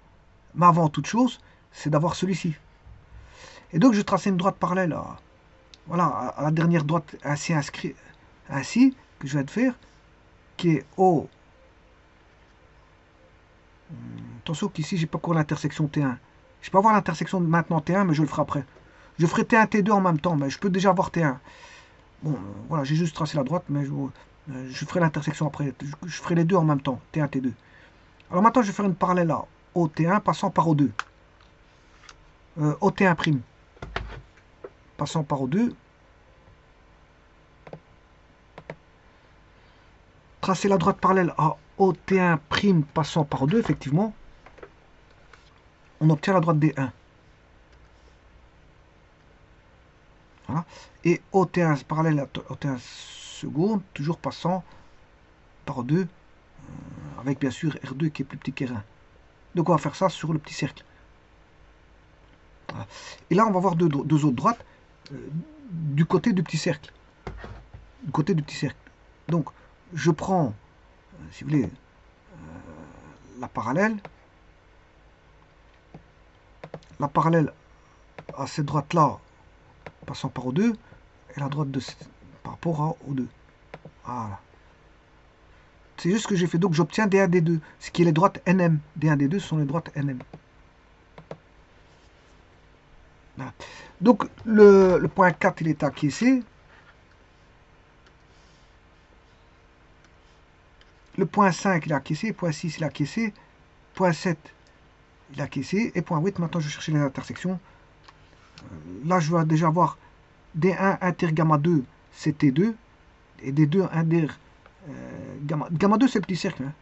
mais avant toute chose, c'est d'avoir celui-ci. Et donc je traçais une droite parallèle à, voilà, à la dernière droite ainsi que je viens de faire, qui est O. Attention qu'ici, j'ai pas encore l'intersection T1. Je peux avoir l'intersection maintenant T1, mais je le ferai après. Je ferai T1, T2 en même temps, mais je peux déjà avoir T1. Bon, voilà, j'ai juste tracé la droite, mais je ferai l'intersection après. Je ferai les deux en même temps, T1, T2. Alors maintenant, je vais faire une parallèle à OT1 passant par O2. OT1' passant par O2. Tracer la droite parallèle à OT1' passant par O2, effectivement. On obtient la droite D1. Voilà. Et OT1 parallèle à OT1 seconde, toujours passant par O2, avec bien sûr R2 qui est plus petit qu'R1. Donc on va faire ça sur le petit cercle. Voilà. Et là on va voir deux autres droites. du côté du petit cercle. Du côté du petit cercle. Donc, je prends, si vous voulez, la parallèle. La parallèle à cette droite-là, passant par O2, et la droite par rapport à O2. Voilà. C'est juste ce que j'ai fait. Donc j'obtiens D1, D2, ce qui est les droites NM. D1, D2 sont les droites NM. Voilà. Donc le point 4, il est acquiescé. Le point 5, il est acquiescé. Point 6, il est acquiescé. Point 7, il est acquiescé. Et point 8, maintenant je vais chercher les intersections. Là, je vais déjà avoir D1 inter gamma 2, c'est T2. Et D2 inter gamma 2, c'est le petit cercle. Hein.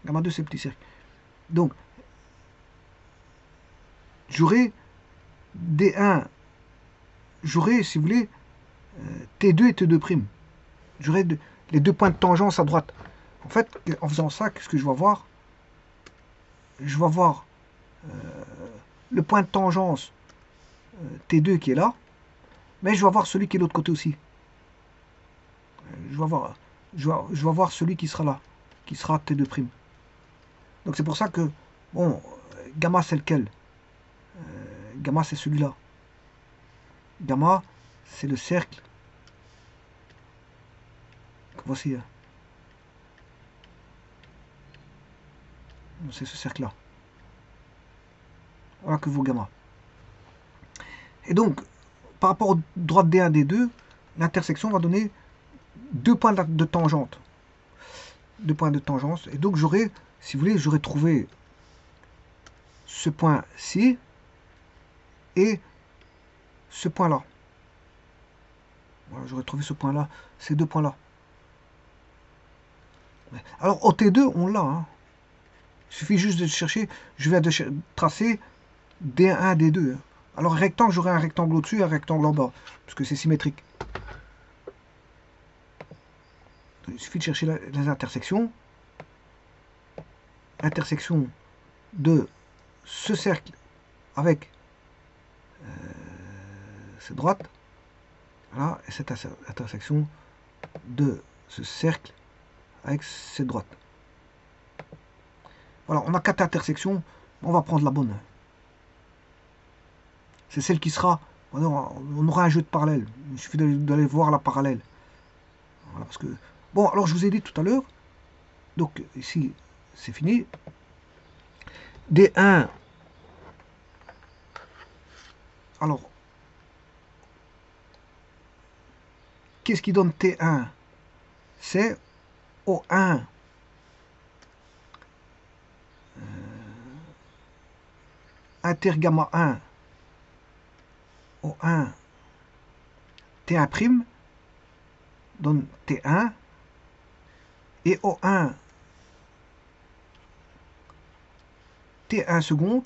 Gamma 2, c'est le petit cercle. Donc, j'aurai D1, j'aurai, si vous voulez, T2 et T2'. J'aurai les deux points de tangence à droite. En fait, en faisant ça, qu'est-ce que je vais voir? Je vais voir le point de tangence T2 qui est là, mais je vais voir celui qui est de l'autre côté aussi. Je vais voir celui qui sera là, qui sera T2'. Donc c'est pour ça que, bon, gamma c'est lequel? Gamma c'est celui-là. Gamma c'est le cercle. Voici. C'est ce cercle-là. Voilà que vaut gamma. Et donc, par rapport aux droites D1, D2, l'intersection va donner deux points de tangente. Deux points de tangente. Et donc j'aurais, si vous voulez, j'aurais trouvé ce point-ci et ce point-là. Voilà, j'aurais trouvé ce point-là, ces deux points-là. Alors au T2, on l'a. Hein. Il suffit juste de chercher. Je viens de tracer D1, D2. Alors rectangle, j'aurai un rectangle au-dessus et un rectangle en bas, parce que c'est symétrique. Il suffit de chercher les intersections. Intersection de ce cercle avec cette droite. Voilà, et cette intersection de ce cercle avec cette droite. Voilà, on a quatre intersections. On va prendre la bonne. C'est celle qui sera. On aura un jeu de parallèle. Il suffit d'aller voir la parallèle. Voilà, parce que. Bon, alors je vous ai dit tout à l'heure. Donc ici, c'est fini. D1. Alors, qu'est-ce qui donne T1? C'est O1 intergamma 1 O1 T1' donne T1 et O1 T1 seconde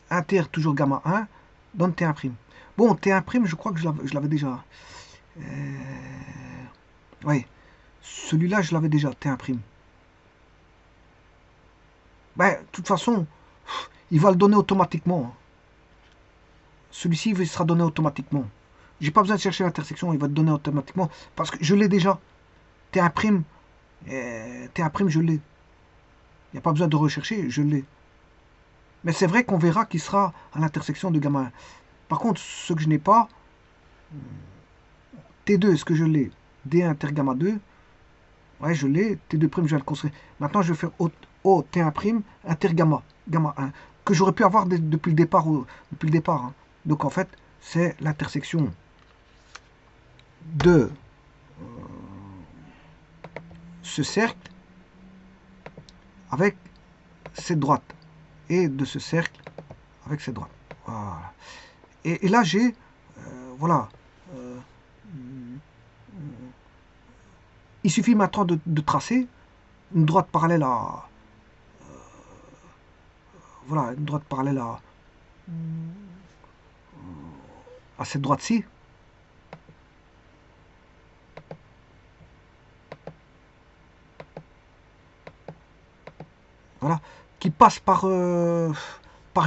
inter toujours gamma 1 donne T1'. Bon, T1', je crois que je l'avais déjà. Oui, celui-là, je l'avais déjà, T1'. Ben, de toute façon, il va le donner automatiquement. Celui-ci, il sera donné automatiquement. J'ai pas besoin de chercher l'intersection, il va te donner automatiquement. Parce que je l'ai déjà. T1', T1', je l'ai. Il n'y a pas besoin de rechercher, je l'ai. Mais c'est vrai qu'on verra qu'il sera à l'intersection de gamma 1. Par contre, ce que je n'ai pas, T2, est-ce que je l'ai? D1 intergamma 2, ouais, je l'ai. T2', je vais le construire. Maintenant, je vais faire O T1' intergamma, gamma 1, que j'aurais pu avoir depuis le départ. Hein. Donc, en fait, c'est l'intersection de ce cercle avec cette droite et de ce cercle avec cette droite. Voilà. Et là, j'ai, voilà, il suffit maintenant de tracer une droite parallèle à, voilà, une droite parallèle à cette droite-ci. Voilà, qui passe par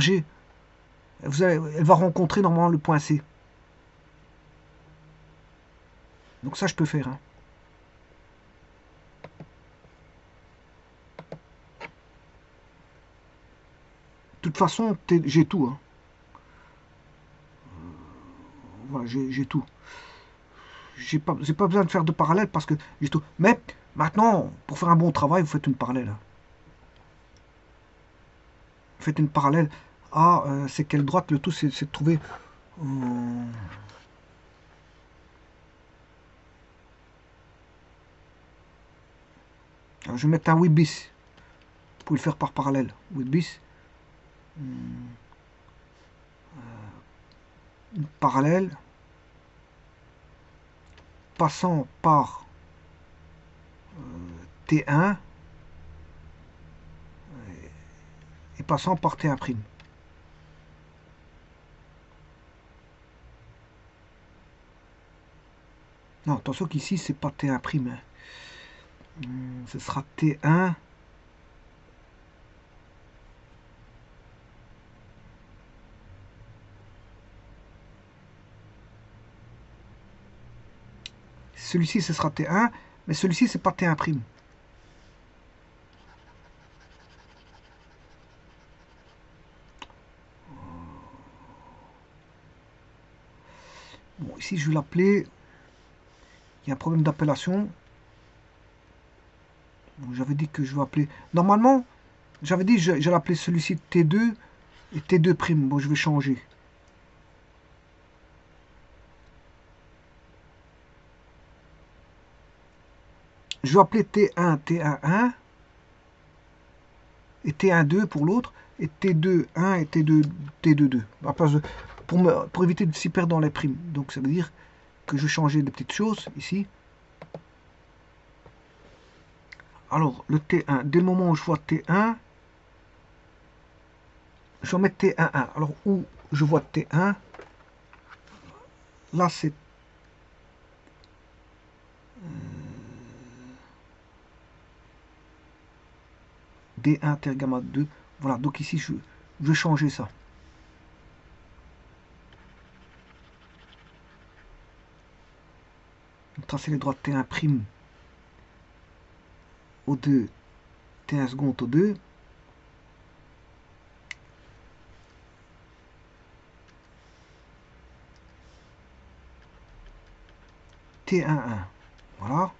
G. elle va rencontrer normalement le point C. Donc ça, je peux faire. Hein. De toute façon, j'ai tout. Hein. Voilà, j'ai tout. J'ai pas besoin de faire de parallèle parce que j'ai tout. Mais maintenant, pour faire un bon travail, vous faites une parallèle. Hein. Vous faites une parallèle. Ah, c'est quelle droite? Le tout, c'est de trouver... Alors, je vais mettre un 8 bis. Vous pouvez le faire par parallèle. 8 bis. Parallèle. Passant par T1 et passant par T1'. Non, attention qu'ici, c'est pas T1'. Hein. Ce sera T1. Celui-ci, ce sera T1, mais celui-ci, c'est pas T1'. Bon, ici, je vais l'appeler... Il y a un problème d'appellation. J'avais dit que je vais appeler... Normalement, j'avais dit que j'allais appeler celui-ci T2 et T2'. Bon, je vais changer. Je vais appeler T1, T1', et T1'2 pour l'autre, et T2'1 et T2'2. Pour éviter de s'y perdre dans les primes. Donc ça veut dire que je vais changer des petites choses ici. Alors, le T1, dès le moment où je vois T1, je vais mettre T11. Alors, où je vois T1, là c'est D1 intergamma 2. Voilà, donc ici, je vais changer ça. Tracer les droites T1' au 2, T1 seconde au 2. T11. Voilà.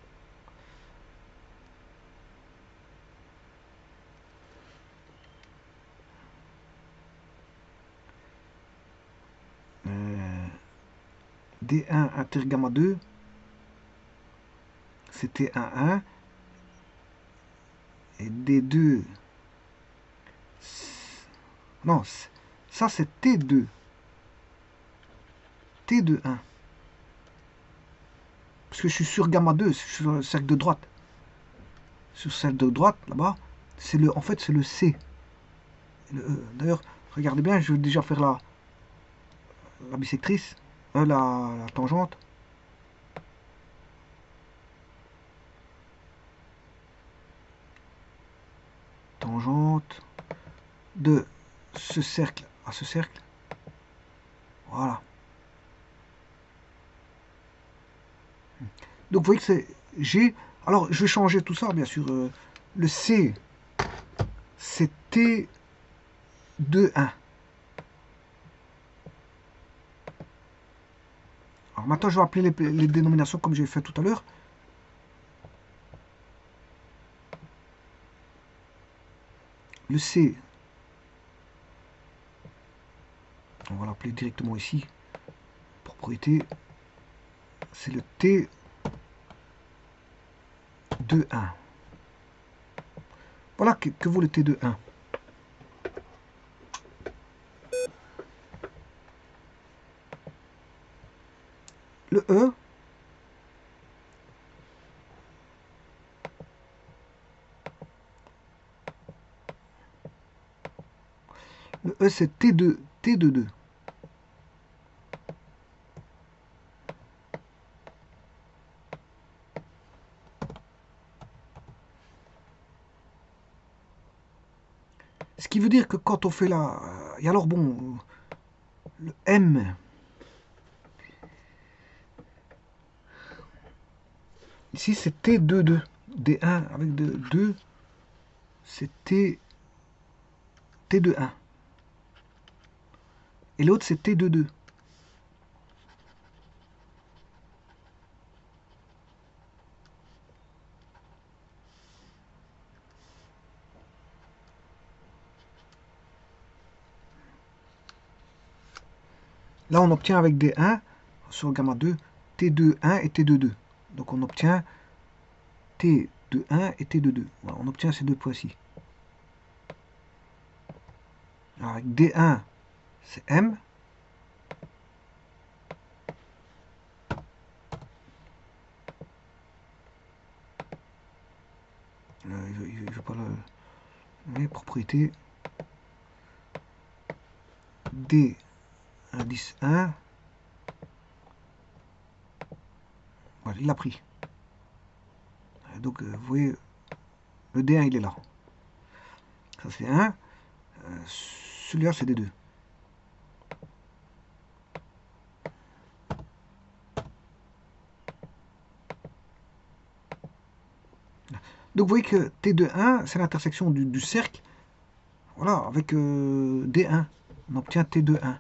D1 intergamma 2. C'est T11. Et D2. Non, ça c'est T2. T21. Parce que je suis sur gamma 2, je suis sur le cercle de droite. Sur le cercle de droite, là-bas, en fait, c'est le C. D'ailleurs, regardez bien, je vais déjà faire la bisectrice, la tangente. Tangente de ce cercle à ce cercle. Voilà. Donc vous voyez que c'est G. Alors je vais changer tout ça, bien sûr. Le C, c'est T2, 1. Alors maintenant je vais appeler les dénominations comme j'ai fait tout à l'heure. Le C, on va l'appeler directement ici. Propriété, c'est le T2, 1. Voilà que vaut le T2, 1. Le E, c'est T2, T2, 2. Ce qui veut dire que quand on fait la... Et alors bon, le M. Ici, c'est T22. D1 avec 2, c'est T21. Et l'autre, c'est T22. Là, on obtient avec D1 sur gamma 2 T21 et T22. Donc, on obtient T21 et T22. Voilà, on obtient ces deux points-ci. Avec D1, c'est M. Il ne veut pas les propriétés. D indice 1. Voilà, il l'a pris. Donc, vous voyez, le D1, il est là. Ça, c'est 1. Celui-là, c'est D2. Donc, vous voyez que T21, c'est l'intersection du cercle. Voilà, avec D1. On obtient T21.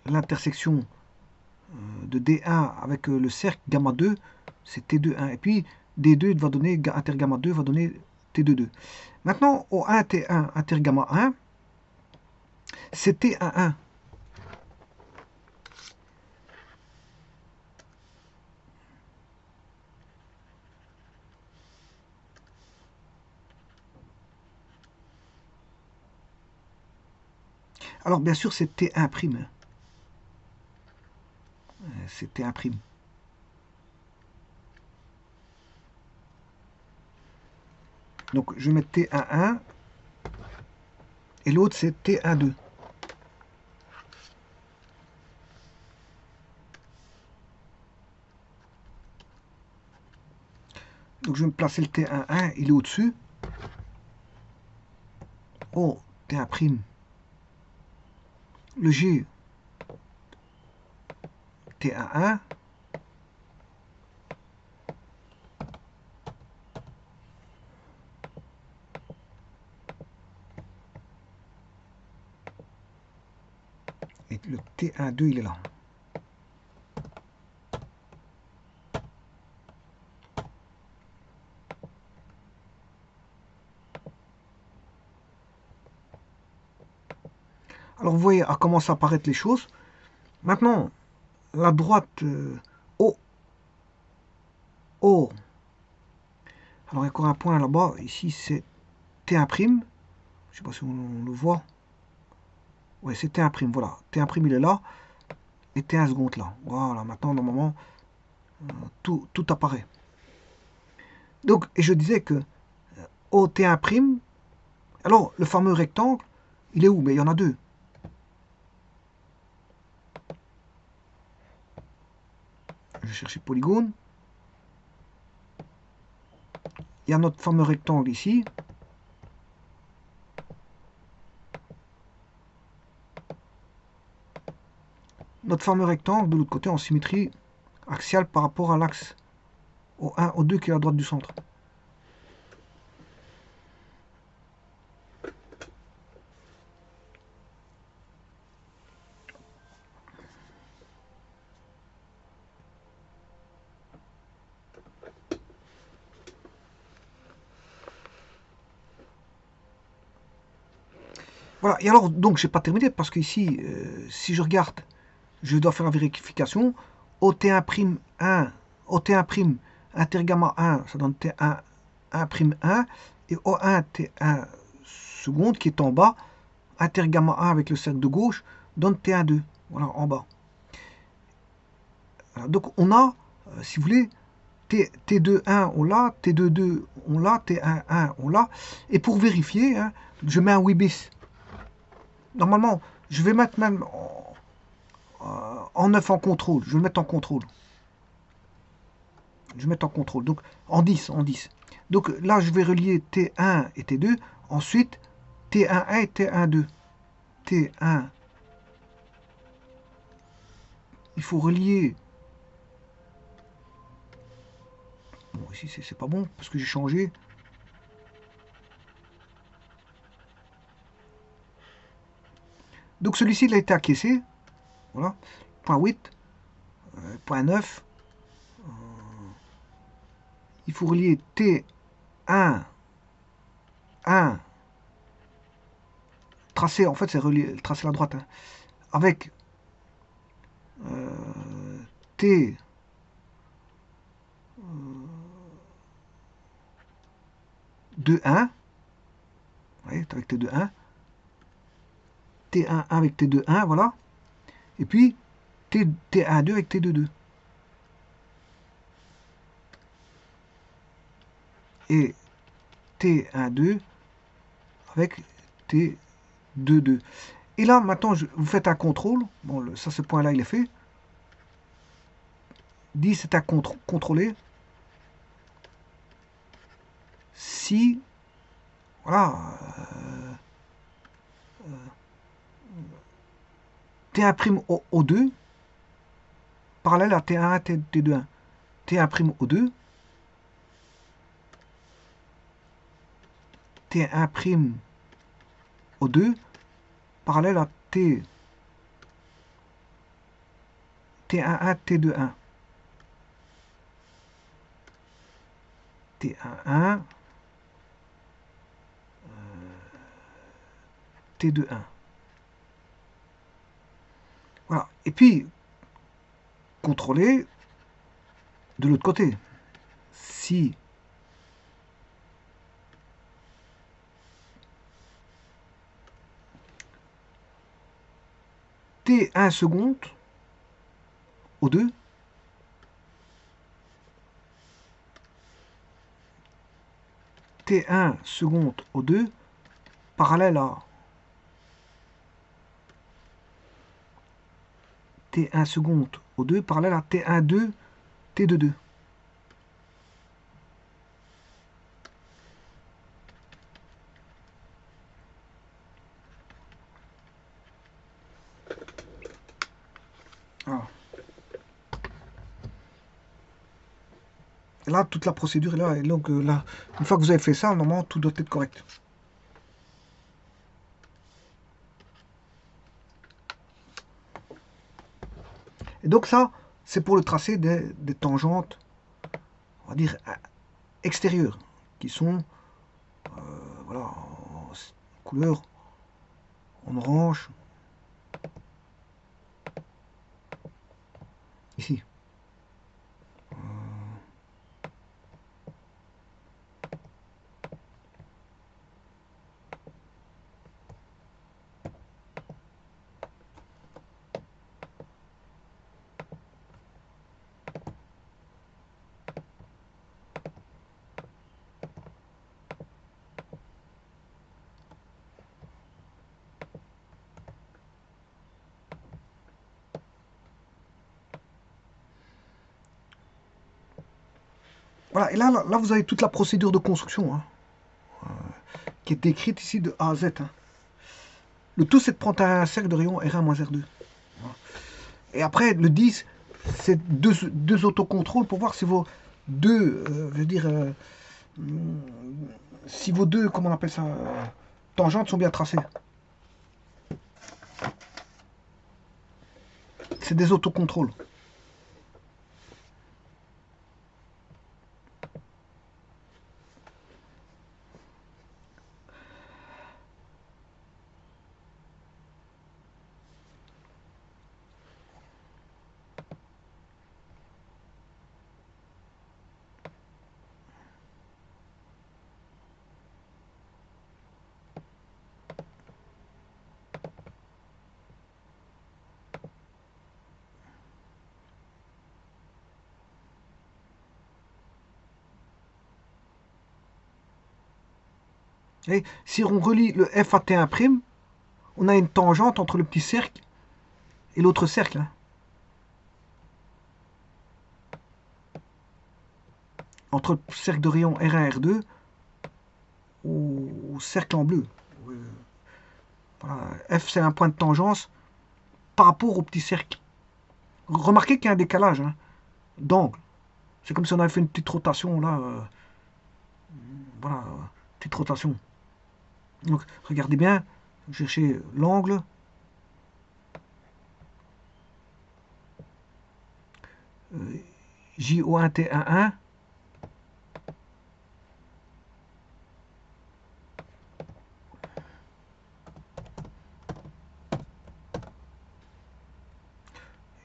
L'intersection de D1 avec le cercle gamma 2, c'est T21. Et puis D2 va donner, intergamma 2 va donner T22. Maintenant, au 1 T1 intergamma 1, c'est T11. Alors, bien sûr, c'est T1'. C'est T1'. Donc, je vais mettre T11 et l'autre, c'est T12. Donc, je vais me placer le T11, il est au-dessus. Oh, T1'. Le G, T11. Et le T12, il est là. Alors, vous voyez, à commencer à apparaître les choses. Maintenant, la droite O. O. Alors, il y a encore un point là-bas. Ici, c'est T1'. Je ne sais pas si on le voit. Oui, c'est T1'. Voilà. T1', il est là. Et T1 seconde là. Voilà. Maintenant, normalement, tout apparaît. Donc, et je disais que O T1'. Alors, le fameux rectangle, il est où? Mais il y en a deux. Je vais chercher polygone. Il y a notre fameux rectangle ici. Notre fameux rectangle de l'autre côté en symétrie axiale par rapport à l'axe au 1, au 2 qui est à droite du centre. Voilà, et alors, donc, j'ai pas terminé parce que ici, si je regarde, je dois faire la vérification. OT1'1, OT1' intergamma 1, ça donne T1, 1'1, et O1 T1 seconde qui est en bas, intergamma 1 avec le cercle de gauche, donne T1'2, voilà, en bas. Voilà, donc, on a, si vous voulez, T2'1, on l'a, T2'2, on l'a, T1'1, on l'a, et pour vérifier, hein, je mets un 8 bis. Normalement, je vais mettre même en 9 en contrôle. Je vais le mettre en contrôle. Je vais mettre en contrôle. Donc, en 10, en 10. Donc, là, je vais relier T1 et T2. Ensuite, T11 et T12. T1, il faut relier. Bon, ici c'est pas bon parce que j'ai changé. Donc celui-ci il a été acquiescé. Voilà. Point 8, point 9. Il faut relier T1, 1, tracé, en fait c'est relié, tracé à la droite, hein, avec T, de 1, ouais, avec T2 1, T1 1 avec T2 1, voilà, et puis T1 2 avec T2 2. Et T1 2 avec T2 2. Et là, maintenant, vous faites un contrôle. Bon, ça, ce point-là, il est fait. 10 c'est à contrôler. Si, voilà, T1' au 2, parallèle à T1, T2, 1. T1' au 2, T1' au 2, parallèle à T1', T2, 1. T1', T2, 1. Voilà. Et puis, contrôler de l'autre côté. Si T1 seconde au 2, T1 seconde au 2, parallèle à T1 seconde au 2, parallèle à T1 2, T2 2. Voilà. Et là, toute la procédure est là. Et donc, là, une fois que vous avez fait ça, normalement, tout doit être correct. Et donc ça, c'est pour le tracé des tangentes, on va dire, extérieures, qui sont, voilà, en couleur, en orange, ici. Voilà, et là, vous avez toute la procédure de construction, hein, qui est décrite ici de A à Z. Hein. Le tout, c'est de prendre un cercle de rayon R1 moins R2. Voilà. Et après, le 10, c'est deux autocontrôles pour voir si vos deux, je veux dire, si vos deux, comment on appelle ça, tangentes sont bien tracées. C'est des autocontrôles. Et si on relie le F à T1', on a une tangente entre le petit cercle et l'autre cercle. Hein. Entre le cercle de rayon R1 R2 au cercle en bleu. Voilà. F, c'est un point de tangence par rapport au petit cercle. Remarquez qu'il y a un décalage hein, d'angle. C'est comme si on avait fait une petite rotation là. Voilà, petite rotation. Donc, regardez bien, cherchez l'angle. JO1T11.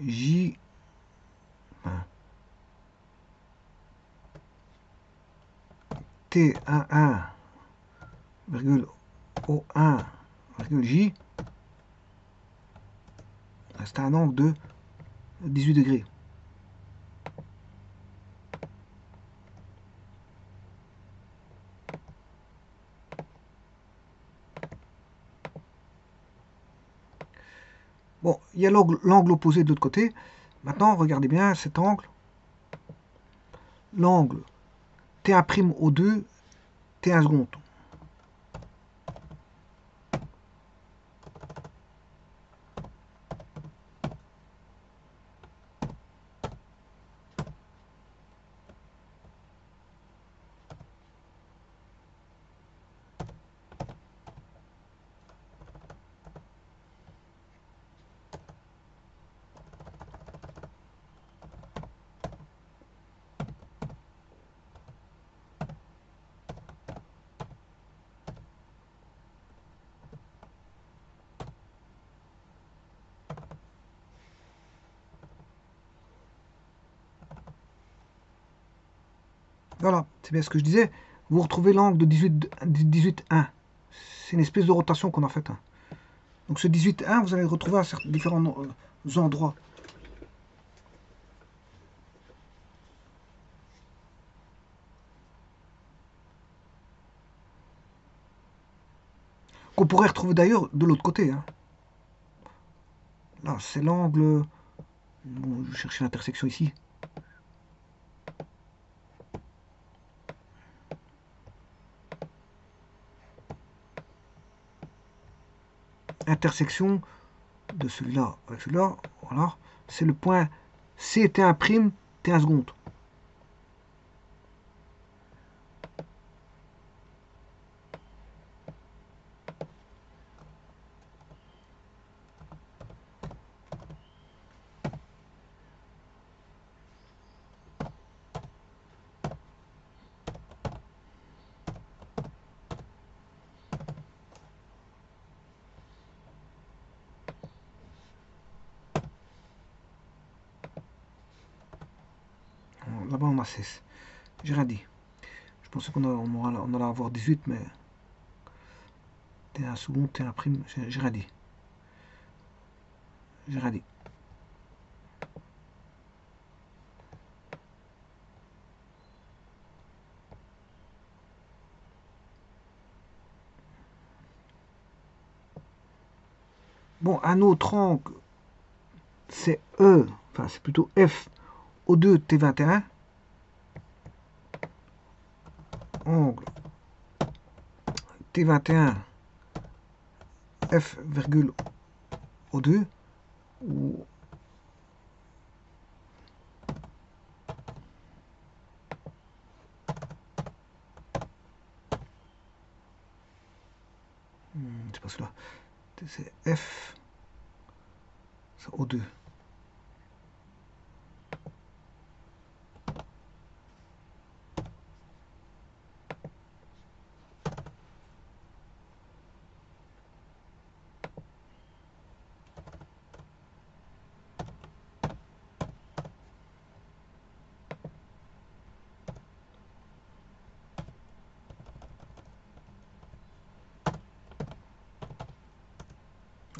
J T11 virgule O1 virgule J, c'est un angle de 18 degrés. Bon, il y a l'angle opposé de l'autre côté. Maintenant, regardez bien cet angle. L'angle T1' O2, T1 seconde. Voilà, c'est bien ce que je disais. Vous retrouvez l'angle de 18,1. C'est une espèce de rotation qu'on a faite. Hein. Donc ce 18,1, vous allez le retrouver à différents endroits. Qu'on pourrait retrouver d'ailleurs de l'autre côté. Hein. Là, c'est l'angle... Bon, je vais chercher l'intersection ici. Intersection de celui-là avec celui-là, voilà, c'est le point CT1', T1 seconde. Là-bas on a 16. J'ai rien dit. Je pensais on allait avoir 18, mais T1 seconde, T1', j'ai rien dit. J'ai rien dit. Bon, un autre angle, c'est E, enfin c'est plutôt F, O2, T21. Angle T21, F, virgule O2, ou c'est pas cela, c'est F, c'est O2.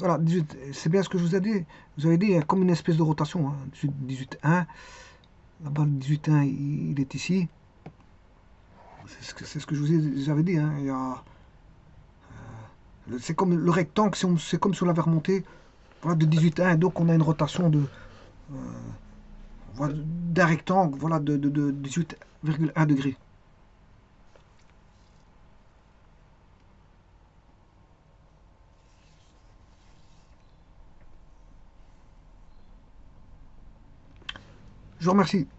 Voilà, c'est bien ce que je vous ai dit. Vous avez dit, il y a comme une espèce de rotation. Hein. 18,1. Là-bas, le 18,1, il est ici. C'est ce que je vous avais dit. Hein. C'est comme le rectangle, c'est comme si on l'avait remonté voilà, de 18,1. Donc, on a une rotation voilà, d'un rectangle voilà, de 18,1 degrés. Je vous remercie.